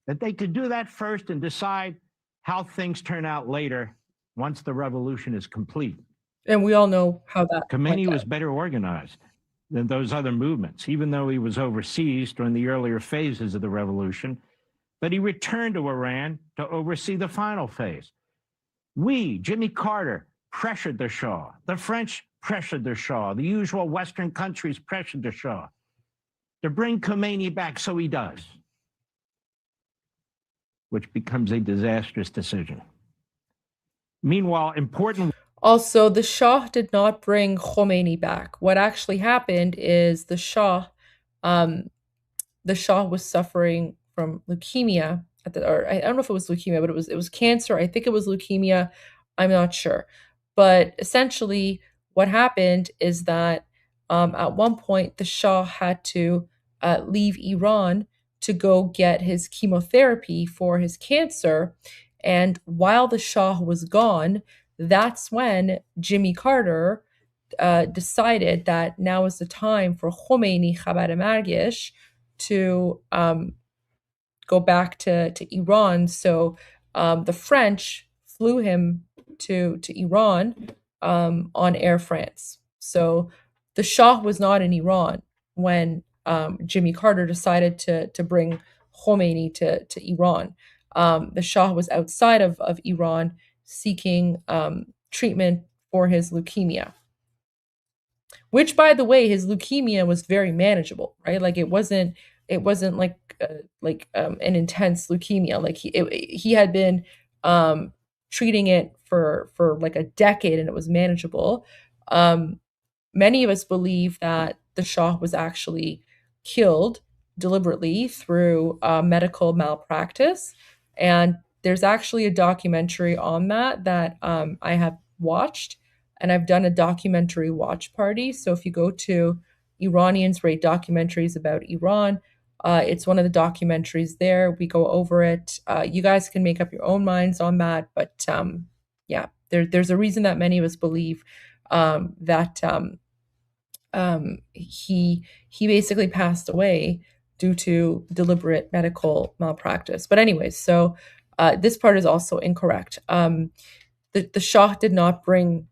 [SPEAKER 2] that they could do that first and decide how things turn out later once the revolution is complete.
[SPEAKER 1] And we all know how that
[SPEAKER 2] Khomeini was better organized than those other movements, even though he was overseas during the earlier phases of the revolution, but he returned to Iran to oversee the final phase. Jimmy Carter, pressured the Shah. The French pressured the Shah. The usual Western countries pressured the Shah to bring Khomeini back, so he does, which becomes a disastrous decision. Meanwhile,
[SPEAKER 1] Also, the Shah did not bring Khomeini back. What actually happened is the Shah was suffering from leukemia or I don't know if it was leukemia, but it was cancer. I think it was leukemia. I'm not sure. But essentially, what happened is that at one point the Shah had to leave Iran to go get his chemotherapy for his cancer. And while the Shah was gone, that's when Jimmy Carter decided that now is the time for Khomeini Khabar Margish to go back to Iran. So the French flew him to Iran on Air France. So the Shah was not in Iran when Jimmy Carter decided to bring Khomeini to Iran. The Shah was outside of Iran seeking treatment for his leukemia. Which, by the way, his leukemia was very manageable, right? Like it wasn't like an intense leukemia. Like he had been treating it for like a decade, and it was manageable. Many of us believe that the Shah was actually killed deliberately through medical malpractice, and there's actually a documentary on that I have watched, and I've done a documentary watch party. So if you go to Iranians Rate Documentaries about Iran, it's one of the documentaries there. We go over it. You guys can make up your own minds on that, but yeah, there's a reason that many of us believe that he basically passed away due to deliberate medical malpractice. But anyways, so This part is also incorrect. The Shah did not bring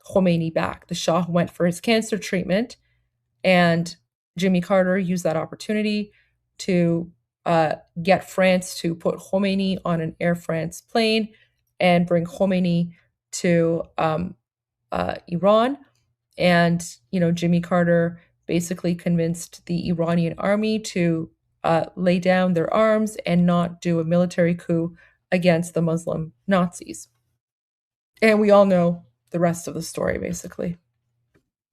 [SPEAKER 1] Khomeini back. The Shah went for his cancer treatment, and Jimmy Carter used that opportunity to get France to put Khomeini on an Air France plane and bring Khomeini to Iran. And, Jimmy Carter basically convinced the Iranian army to lay down their arms and not do a military coup against the Muslim Nazis. And we all know the rest of the story, basically.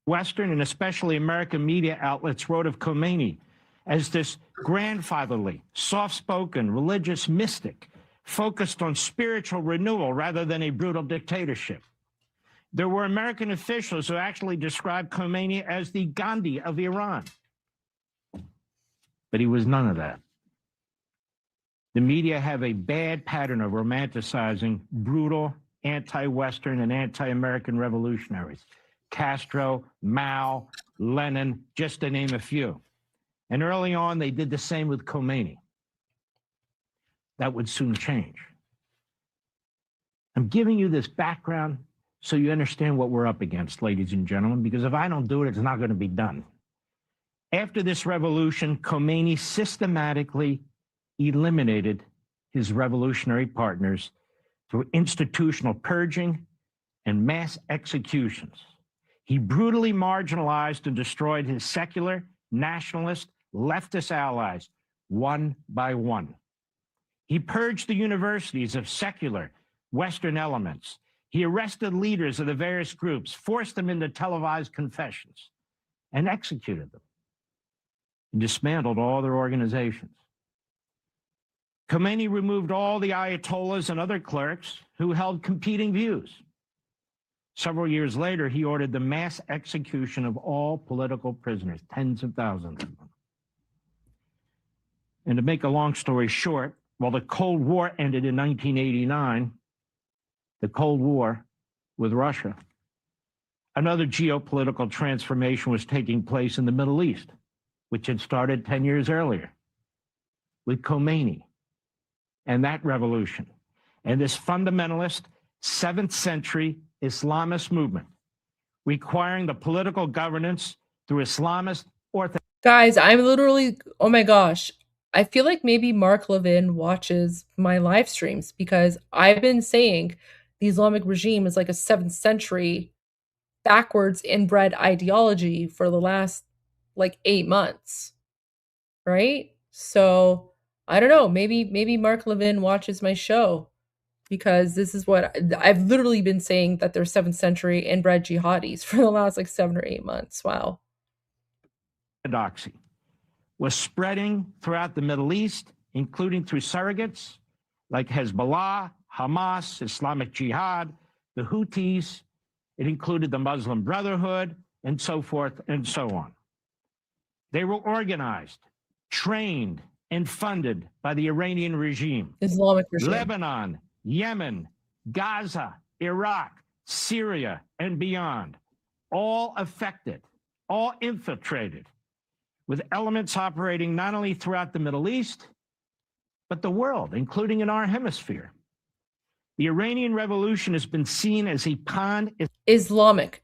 [SPEAKER 2] Western and especially American media outlets wrote of Khomeini as this grandfatherly, soft-spoken, religious mystic focused on spiritual renewal rather than a brutal dictatorship. There were American officials who actually described Khomeini as the Gandhi of Iran. But he was none of that. The media have a bad pattern of romanticizing brutal, anti-Western and anti-American revolutionaries. Castro, Mao, Lenin, just to name a few. And early on, they did the same with Khomeini. That would soon change. I'm giving you this background so you understand what we're up against, ladies and gentlemen, because if I don't do it, it's not going to be done. After this revolution, Khomeini systematically eliminated his revolutionary partners through institutional purging and mass executions. He brutally marginalized and destroyed his secular, nationalist, leftist allies one by one. He purged the universities of secular, Western elements. He arrested leaders of the various groups, forced them into televised confessions, and executed them. He dismantled all their organizations. Khomeini removed all the ayatollahs and other clerics who held competing views. Several years later, he ordered the mass execution of all political prisoners, tens of thousands of them. And to make a long story short, while the Cold War ended in 1989, the Cold War with Russia, another geopolitical transformation was taking place in the Middle East, which had started 10 years earlier with Khomeini and that revolution and this fundamentalist 7th century Islamist movement requiring the political governance through Islamist orthodoxy.
[SPEAKER 1] Guys, I'm literally, oh my gosh, I feel like maybe Mark Levin watches my live streams because I've been saying the Islamic regime is like a 7th century backwards inbred ideology for the last like 8 months, right? So I don't know, maybe Mark Levin watches my show because this is what I've literally been saying, that they're 7th century inbred jihadis for the last like 7 or 8 months. Wow.
[SPEAKER 2] Orthodoxy was spreading throughout the Middle East, including through surrogates like Hezbollah, Hamas, Islamic Jihad, the Houthis. It included the Muslim Brotherhood, and so forth and so on. They were organized, trained, and funded by the Iranian regime,
[SPEAKER 1] Islamic regime.
[SPEAKER 2] Lebanon, Yemen, Gaza, Iraq, Syria, and beyond, all affected, all infiltrated, with elements operating not only throughout the Middle East, but the world, including in our hemisphere. The Iranian Revolution has been seen as a
[SPEAKER 1] Islamic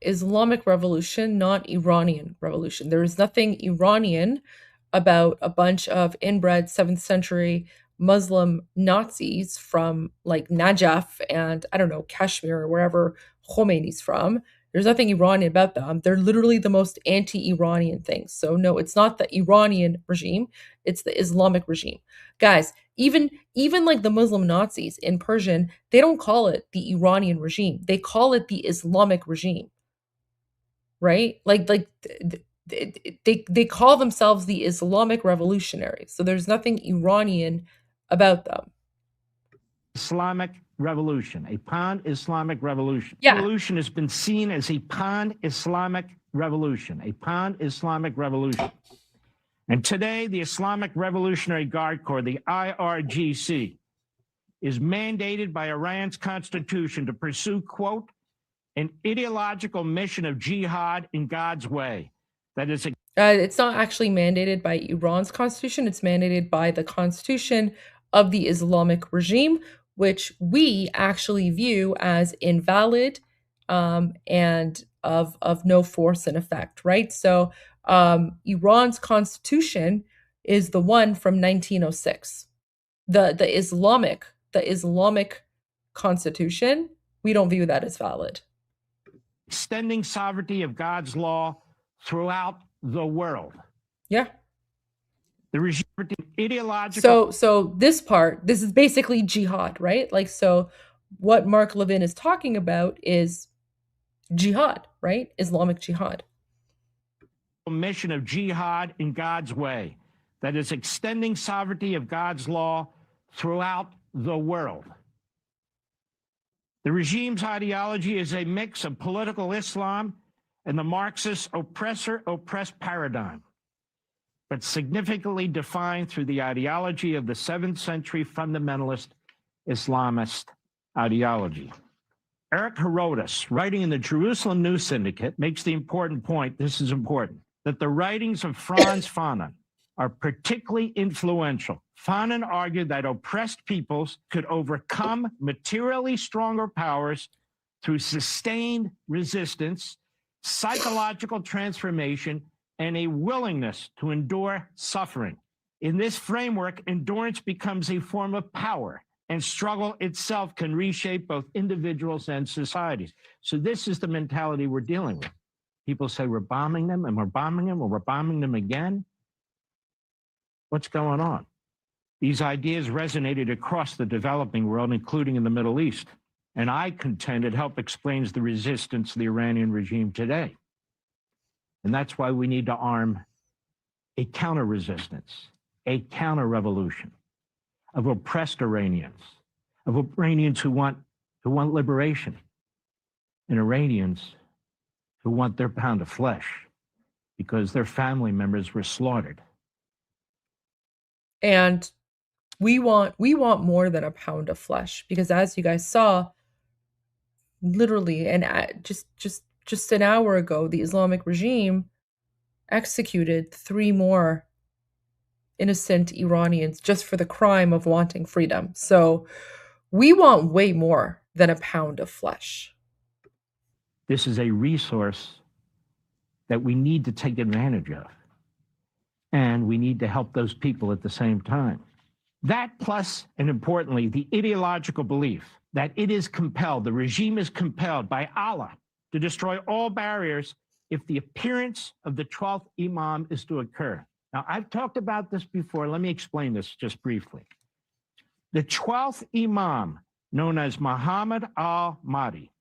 [SPEAKER 1] revolution, not Iranian revolution. There is nothing Iranian about a bunch of inbred 7th century Muslim Nazis from like Najaf and I don't know, Kashmir or wherever Khomeini's from. There's nothing Iranian about them. They're literally the most anti-Iranian things. So no, it's not the Iranian regime. It's the Islamic regime. Guys, even like the Muslim Nazis in Persian, they don't call it the Iranian regime. They call it the Islamic regime. Right? Like they call themselves the Islamic revolutionaries. So there's nothing Iranian about them.
[SPEAKER 2] Islamic revolution, a pan-Islamic revolution.
[SPEAKER 1] Yeah.
[SPEAKER 2] Revolution has been seen as a pan-Islamic revolution, a pan-Islamic revolution. And today, the Islamic Revolutionary Guard Corps, the IRGC, is mandated by Iran's constitution to pursue, quote, an ideological mission of jihad in God's way. That is
[SPEAKER 1] it's not actually mandated by Iran's constitution. It's mandated by the constitution of the Islamic regime, which we actually view as invalid and of no force and effect, right? So Iran's constitution is the one from 1906. The Islamic constitution, we don't view that as valid.
[SPEAKER 2] Extending sovereignty of God's law throughout the world.
[SPEAKER 1] Yeah.
[SPEAKER 2] The regime ideological.
[SPEAKER 1] So this part, this is basically jihad, right? Like, so what Mark Levin is talking about is jihad, right? Islamic jihad.
[SPEAKER 2] Mission of jihad in God's way, that is extending sovereignty of God's law throughout the world. The regime's ideology is a mix of political Islam and the Marxist oppressor-oppressed paradigm, but significantly defined through the ideology of the 7th century fundamentalist Islamist ideology. Eric Herodotus, writing in the Jerusalem News Syndicate, makes the important point, this is important, that the writings of Franz Fanon are particularly influential. Fanon argued that oppressed peoples could overcome materially stronger powers through sustained resistance, psychological transformation, and a willingness to endure suffering. In this framework, endurance becomes a form of power, and struggle itself can reshape both individuals and societies. So this is the mentality we're dealing with. People say we're bombing them, and we're bombing them, and we're bombing them again. What's going on? These ideas resonated across the developing world, including in the Middle East. And I contend it helps explains the resistance of the Iranian regime today. And that's why we need to arm a counter-resistance, a counter-revolution of oppressed Iranians, of Iranians who want liberation, and Iranians who want their pound of flesh because their family members were slaughtered.
[SPEAKER 1] And we want more than a pound of flesh, because as you guys saw, literally, and just an hour ago, the Islamic regime executed 3 more innocent Iranians just for the crime of wanting freedom. So we want way more than a pound of flesh.
[SPEAKER 2] This is a resource that we need to take advantage of. And we need to help those people at the same time. That plus, and importantly, the ideological belief that it is compelled, the regime is compelled by Allah to destroy all barriers if the appearance of the 12th Imam is to occur. Now, I've talked about this before. Let me explain this just briefly. The 12th Imam, known as Muhammad al-Mahdi,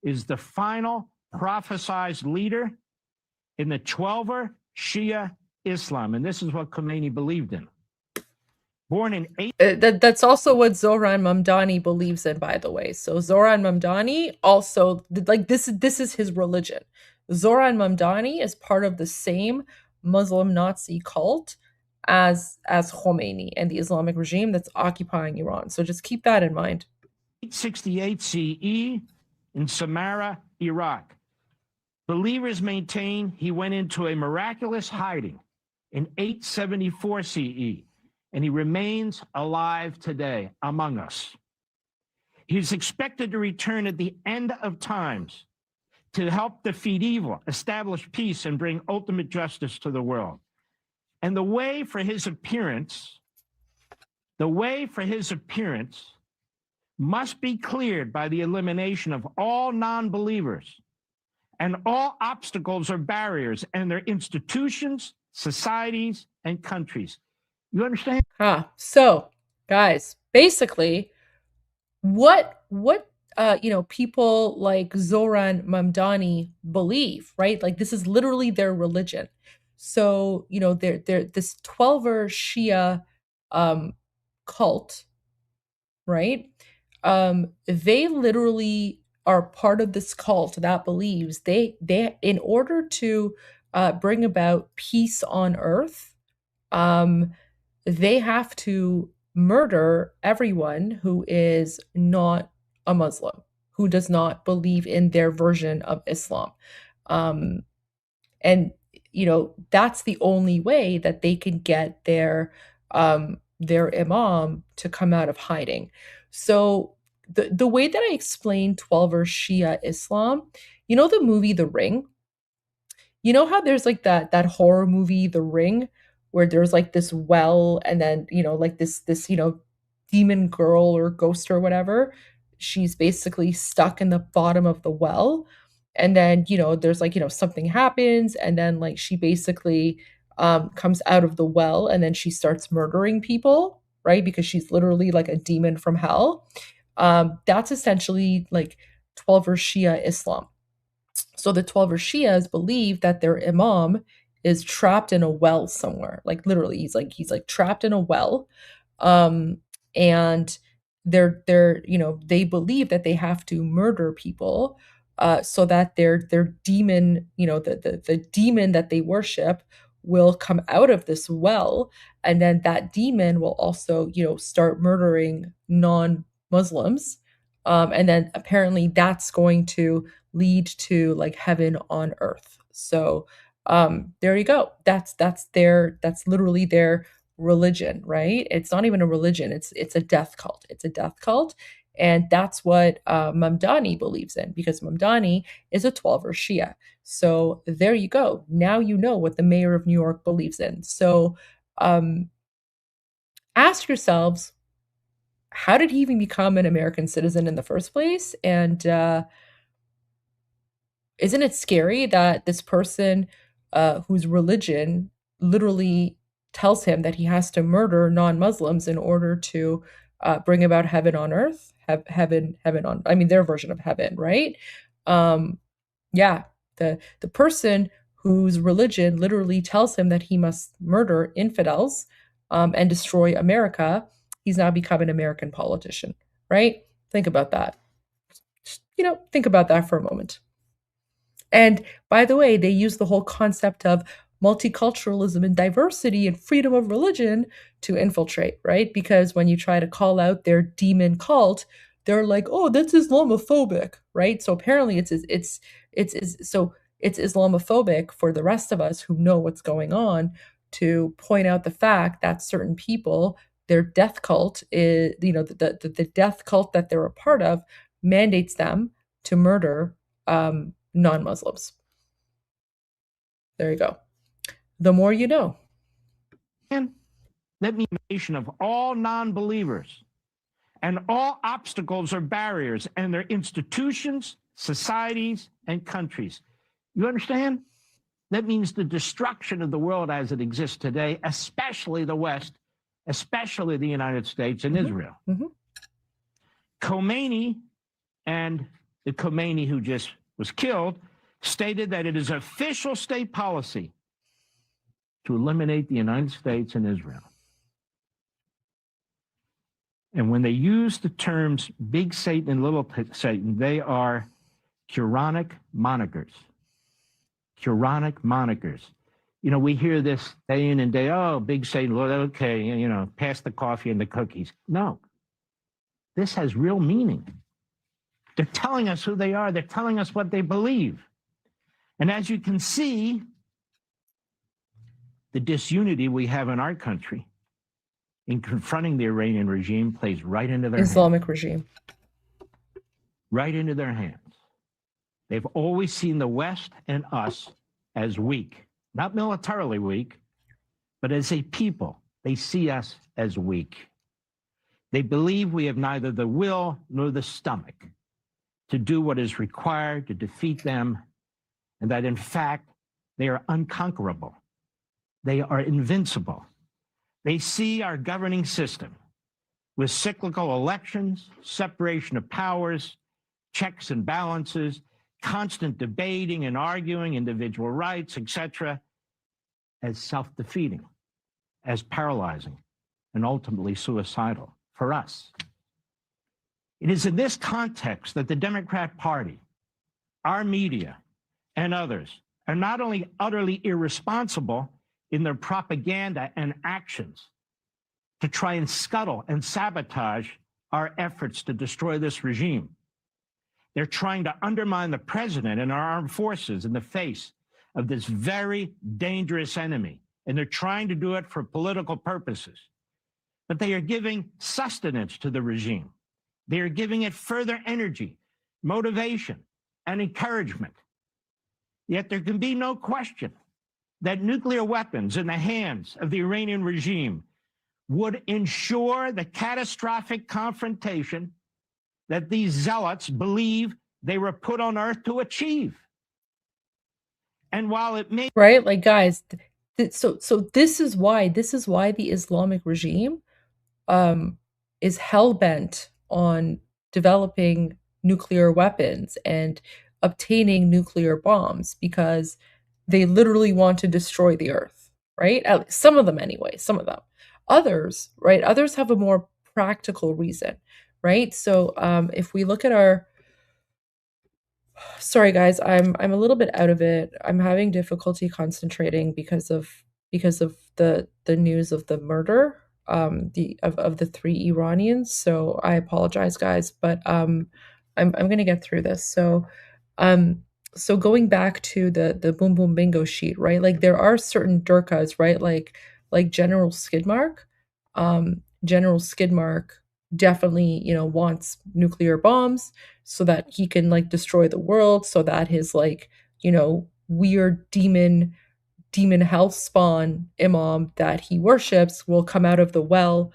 [SPEAKER 2] is the final prophesied leader in the 12er Shia Islam, and this is what Khomeini believed in. Born in
[SPEAKER 1] that's also what Zohran Mamdani believes in, by the way. So Zohran Mamdani also, like, this is his religion. Zohran Mamdani is part of the same Muslim Nazi cult as Khomeini and the Islamic regime that's occupying Iran. So just keep that in mind.
[SPEAKER 2] 868 CE in Samarra, Iraq. Believers maintain he went into a miraculous hiding in 874 CE, and he remains alive today among us. He's expected to return at the end of times to help defeat evil, establish peace, and bring ultimate justice to the world. And the way for his appearance must be cleared by the elimination of all non-believers and all obstacles or barriers and their institutions, societies, and countries. You understand?
[SPEAKER 1] So, guys, basically, what people like Zohran Mamdani believe, right? Like, this is literally their religion. So, they're this 12er Shia cult, right? They literally are part of this cult that believes they in order to bring about peace on earth, they have to murder everyone who is not a Muslim, who does not believe in their version of Islam. And that's the only way that they can get their imam to come out of hiding. So the way that I explain 12er Shia Islam, you know the movie The Ring? You know how there's like that horror movie The Ring where there's like this well and then, like this, demon girl or ghost or whatever, she's basically stuck in the bottom of the well. And then, there's like, something happens and then like she basically comes out of the well and then she starts murdering people, right? Because she's literally like a demon from hell. That's essentially like 12er Shia Islam. So the 12er Shias believe that their imam is trapped in a well somewhere. Like literally, he's like trapped in a well. And they believe that they have to murder people so that their demon, the demon that they worship will come out of this well, and then that demon will also, start murdering non-Muslims. And then apparently that's going to lead to like heaven on earth. So there you go. That's literally their religion, right? It's not even a religion. It's a death cult. It's a death cult. And that's what Mamdani believes in, because Mamdani is a 12er Shia. So there you go. Now you know what the mayor of New York believes in. So ask yourselves, how did he even become an American citizen in the first place? And isn't it scary that this person whose religion literally tells him that he has to murder non-Muslims in order to bring about heaven on earth, heaven on, I mean, their version of heaven, right? Yeah, the person whose religion literally tells him that he must murder infidels and destroy America, he's now become an American politician, right? Think about that. Think about that for a moment. And by the way, they use the whole concept of multiculturalism and diversity and freedom of religion to infiltrate, right? Because when you try to call out their demon cult, they're like, "Oh, that's Islamophobic," right? So apparently it's Islamophobic for the rest of us who know what's going on to point out the fact that certain people, their death cult is, the death cult that they're a part of mandates them to murder non-Muslims. There you go. The more you know.
[SPEAKER 2] And let me nation of all non-believers and all obstacles or barriers and their institutions, societies, and countries. You understand? That means the destruction of the world as it exists today, especially the West, especially the United States and Israel. Khomeini, and the Khomeini who just was killed, stated that it is official state policy to eliminate the United States and Israel. And when they use the terms big Satan and little Satan, they are Quranic monikers. Quranic monikers. We hear this day in and day out, oh, big Satan, Lord, okay, pass the coffee and the cookies. No, this has real meaning. They're telling us who they are. They're telling us what they believe. And as you can see, the disunity we have in our country in confronting the Iranian regime plays right into their
[SPEAKER 1] Islamic regime.
[SPEAKER 2] Right into their hands. They've always seen the West and us as weak, not militarily weak, but as a people. They see us as weak. They believe we have neither the will nor the stomach to do what is required to defeat them, and that in fact, they are unconquerable. They are invincible. They see our governing system with cyclical elections, separation of powers, checks and balances, constant debating and arguing, individual rights, etc., as self-defeating, as paralyzing, and ultimately suicidal for us. It is in this context that the Democrat Party, our media, and others are not only utterly irresponsible in their propaganda and actions to try and scuttle and sabotage our efforts to destroy this regime. They're trying to undermine the president and our armed forces in the face of this very dangerous enemy. And they're trying to do it for political purposes. But they are giving sustenance to the regime. They are giving it further energy, motivation, and encouragement. Yet there can be no question that nuclear weapons in the hands of the Iranian regime would ensure the catastrophic confrontation that these zealots believe they were put on earth to achieve. And while it may...
[SPEAKER 1] Right? Like, guys, so this is why the Islamic regime is hell-bent on developing nuclear weapons and obtaining nuclear bombs, because they literally want to destroy the earth, right? At least some of them anyway, some of them. Others, right? Others have a more practical reason, right? So if we look at our... Sorry guys, I'm a little bit out of it. I'm having difficulty concentrating because of the news of the murder of the 3 Iranians. So I apologize, guys, but I'm gonna get through this. So going back to the boom boom bingo sheet, right? Like, there are certain Durkas, right? Like General Skidmark. General Skidmark definitely, you know, wants nuclear bombs so that he can like destroy the world, so that his like, you know, weird demon health spawn imam that he worships will come out of the well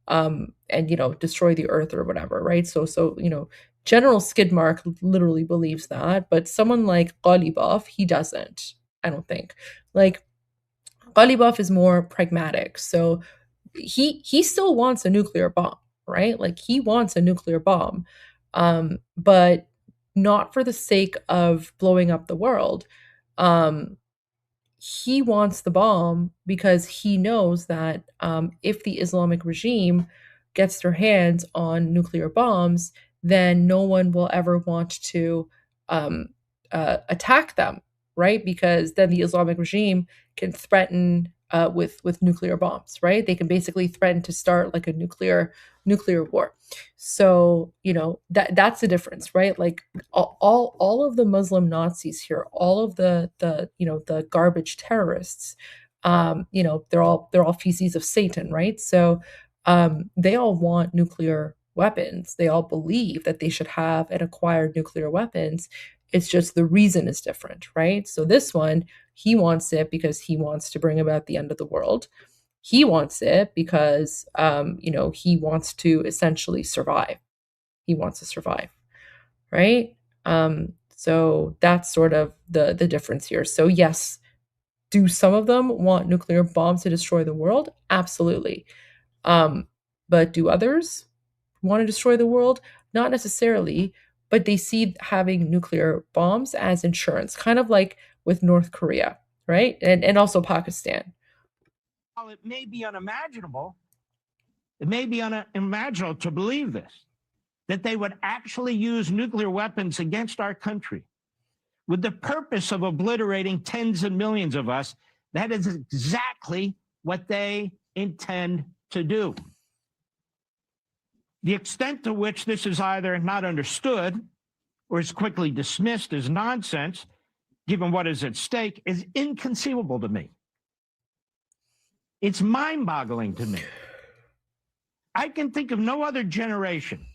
[SPEAKER 1] and, you know, destroy the earth or whatever, right? So you know, General Skidmark literally believes that, but someone like Ghalibaf, he doesn't, I don't think. Like, Ghalibaf is more pragmatic. So he still wants a nuclear bomb, right? Like, he wants a nuclear bomb, but not for the sake of blowing up the world. He wants the bomb because he knows that if the Islamic regime gets their hands on nuclear bombs, then no one will ever want to attack them, right? Because then the Islamic regime can threaten with nuclear bombs, right? They can basically threaten to start like a nuclear war. So, you know, that's the difference, right? Like, all of the Muslim Nazis here, all of the you know, the garbage terrorists, you know, they're all feces of Satan, right? So they all want nuclear weapons. They all believe that they should have and acquire nuclear weapons. It's just the reason is different, right? So this one, he wants it because he wants to bring about the end of the world. He wants it because, you know, he wants to essentially survive. He wants to survive, right? So that's sort of the difference here. So yes, do some of them want nuclear bombs to destroy the world? Absolutely. But do others want to destroy the world? Not necessarily, but they see having nuclear bombs as insurance, kind of like with North Korea, right? And also Pakistan.
[SPEAKER 2] While it may be unimaginable, to believe this, that they would actually use nuclear weapons against our country with the purpose of obliterating tens of millions of us. That is exactly what they intend to do. The extent to which this is either not understood or is quickly dismissed as nonsense, given what is at stake, is inconceivable to me. It's mind-boggling to me. I can think of no other generation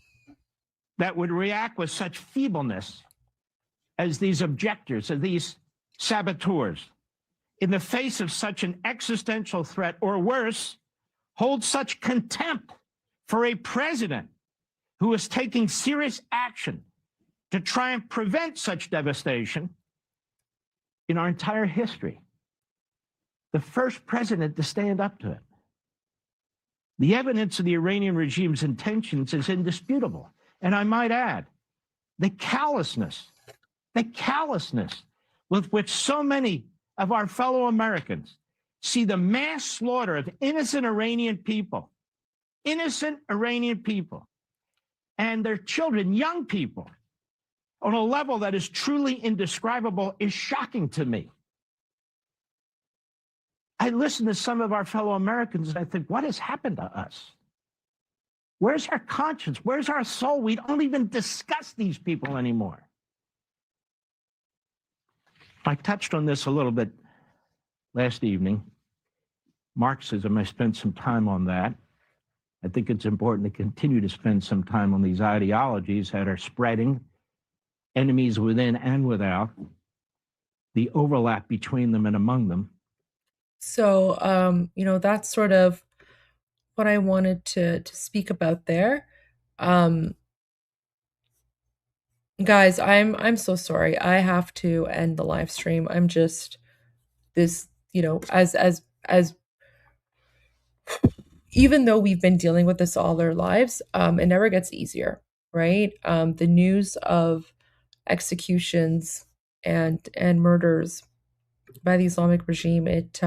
[SPEAKER 2] that would react with such feebleness as these objectors, as these saboteurs, in the face of such an existential threat, or worse, hold such contempt for a president who is taking serious action to try and prevent such devastation in our entire history. The first president to stand up to it. The evidence of the Iranian regime's intentions is indisputable. And I might add, the callousness with which so many of our fellow Americans see the mass slaughter of innocent Iranian people, and their children, young people, on a level that is truly indescribable, is shocking to me. I listen to some of our fellow Americans and I think, what has happened to us? Where's our conscience? Where's our soul? We don't even discuss these people anymore. I touched on this a little bit last evening. Marxism, I spent some time on that. I think it's important to continue to spend some time on these ideologies that are spreading, enemies within and without, the overlap between them and among them.
[SPEAKER 1] So, that's sort of what I wanted to speak about there. Guys, I'm so sorry. I have to end the live stream. I'm just this, as even though we've been dealing with this all our lives, it never gets easier, right? The news of executions and murders by the Islamic regime, it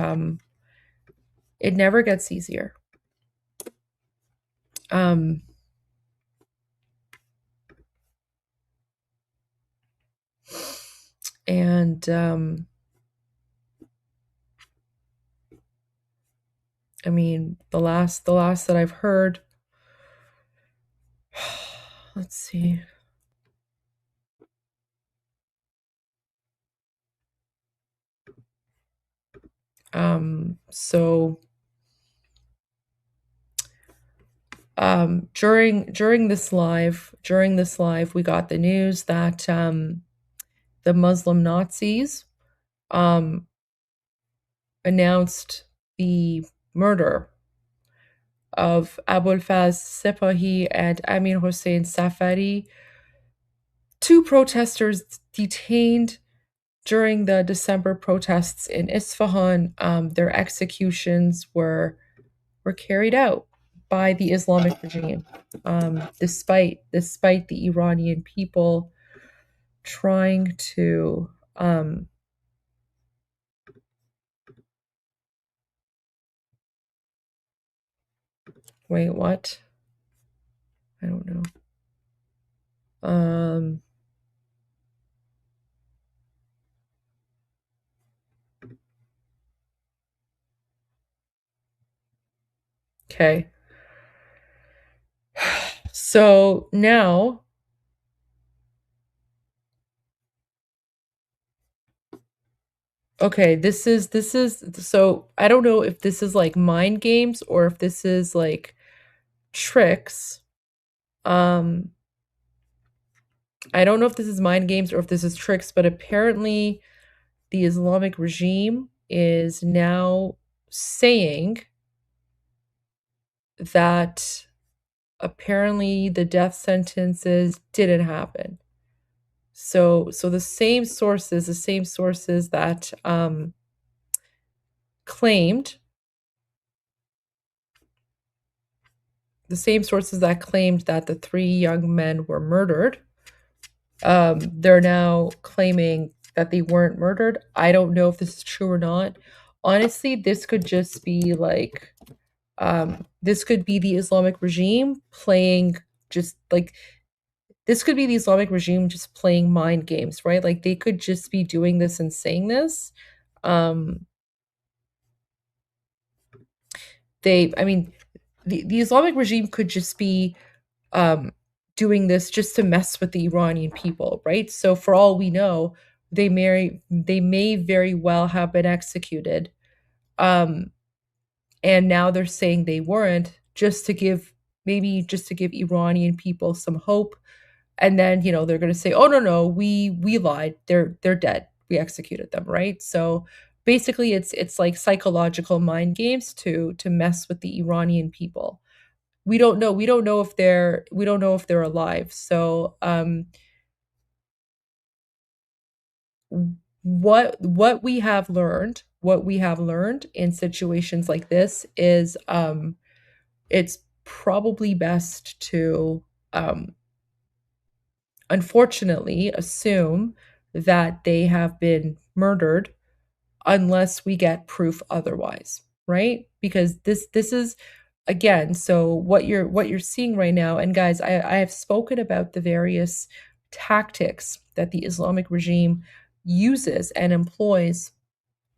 [SPEAKER 1] never gets easier. And I mean, the last that I've heard, let's see. So during this live, we got the news that the Muslim Nazis announced the murder of Abul Faz Sepahi and Amir Hossein Safari, two protesters detained during the December protests in Isfahan. Their executions were carried out by the Islamic regime, despite the Iranian people trying to wait, what? I don't know. Okay. So now, okay, this is so I don't know if this is like mind games or if this is like tricks. I don't know if this is mind games or if this is tricks, but apparently the Islamic regime is now saying that apparently the death sentences didn't happen. So the same sources that claimed that the three young men were murdered, they're now claiming that they weren't murdered. I don't know if this is true or not. Honestly, this could just be like this could be the Islamic regime playing mind games, right? Like they could just be doing this and saying this. The Islamic regime could just be doing this just to mess with the Iranian people, right? So for all we know, they may very well have been executed. And now they're saying they weren't, just to give Iranian people some hope. And then, they're going to say, oh, no, we lied. They're dead. We executed them, right? So basically it's like psychological mind games to mess with the Iranian people. We don't know if they're alive. So what we have learned in situations like this is it's probably best to unfortunately assume that they have been murdered unless we get proof otherwise, right? Because this is, again, so what you're seeing right now, and guys, I have spoken about the various tactics that the Islamic regime uses and employs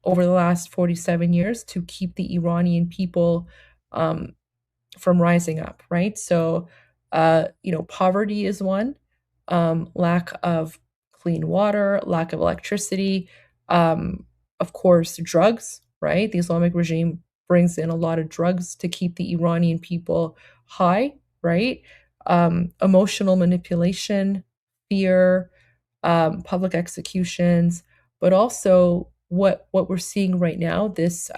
[SPEAKER 1] over the last 47 years to keep the Iranian people from rising up, right? So, poverty is one, lack of clean water, lack of electricity, of course, drugs, right? The Islamic regime brings in a lot of drugs to keep the Iranian people high, right? Emotional manipulation, fear, public executions, but also what we're seeing right now, this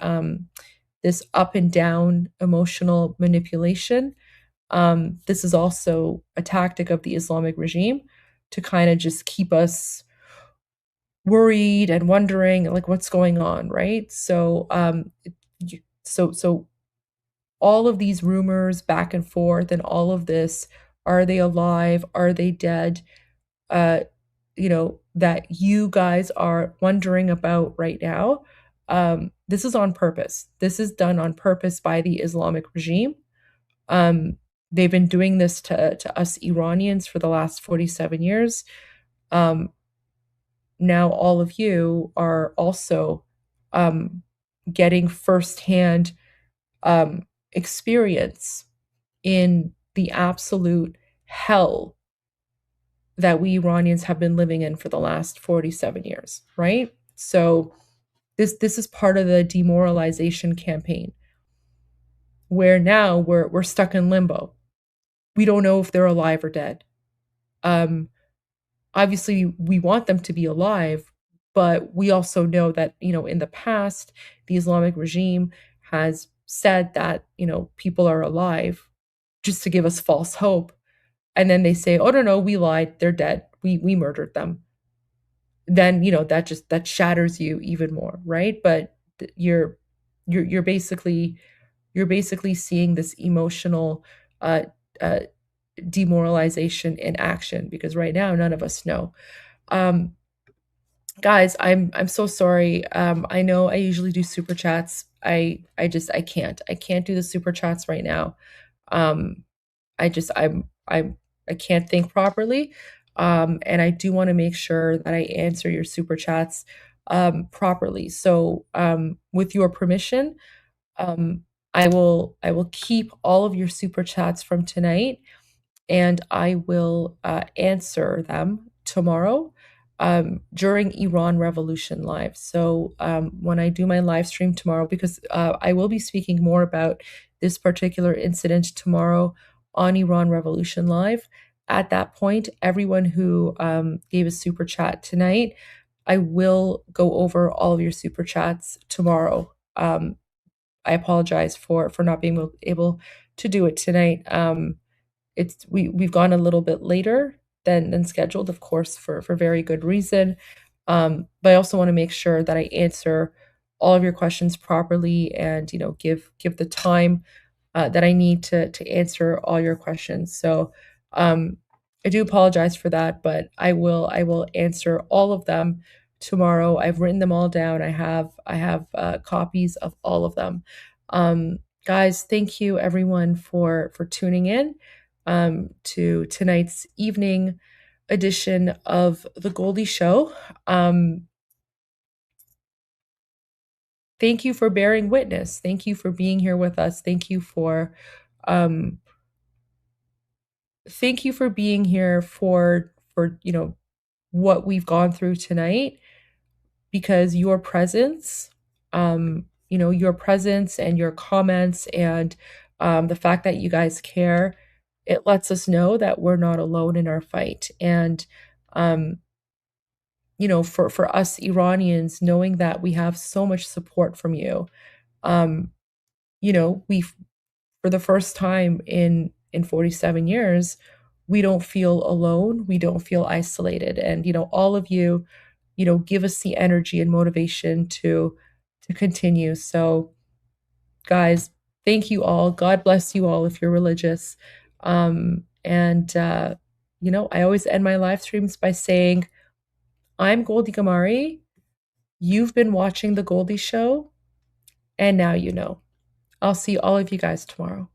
[SPEAKER 1] up and down emotional manipulation. This is also a tactic of the Islamic regime to kind of just keep us worried and wondering like what's going on, right? So so all of these rumors back and forth and all of this, are they alive, are they dead, that you guys are wondering about right now, this is on purpose. This is done on purpose by the Islamic regime. They've been doing this to us Iranians for the last 47 years. Now all of you are also getting firsthand experience in the absolute hell that we Iranians have been living in for the last 47 years, right? So this is part of the demoralization campaign, where now we're stuck in limbo. We don't know if they're alive or dead. Obviously, we want them to be alive, but we also know that, in the past, the Islamic regime has said that, people are alive just to give us false hope. And then they say, oh, no, we lied. They're dead. We murdered them. Then, that shatters you even more, right? But you're basically seeing this emotional demoralization in action, because right now none of us know. Guys, I'm so sorry. I know I usually do super chats. I can't do the super chats right now. I can't think properly. And I do want to make sure that I answer your super chats properly. So with your permission, I will keep all of your super chats from tonight, and I will answer them tomorrow during Iran Revolution Live. So when I do my live stream tomorrow, because I will be speaking more about this particular incident tomorrow on Iran Revolution Live. At that point, everyone who gave a super chat tonight, I will go over all of your super chats tomorrow. I apologize for not being able to do it tonight. We've gone a little bit later than scheduled, of course, for very good reason. But I also want to make sure that I answer all of your questions properly and give the time that I need to answer all your questions. So I do apologize for that, but I will answer all of them tomorrow. I've written them all down. I have copies of all of them. Guys, thank you everyone for tuning in to tonight's evening edition of the Goldie Show. Thank you for bearing witness. Thank you for being here with us. Thank you for being here for what we've gone through tonight, because your presence, your presence and your comments and the fact that you guys care, it lets us know that we're not alone in our fight. And for us Iranians, knowing that we have so much support from you, we, for the first time in 47 years, we don't feel alone. We don't feel isolated. And, all of you, give us the energy and motivation to continue. So guys, thank you all. God bless you all if you're religious. I always end my live streams by saying, I'm Goldie Ghamari. You've been watching The Goldie Show, and now you know. I'll see all of you guys tomorrow.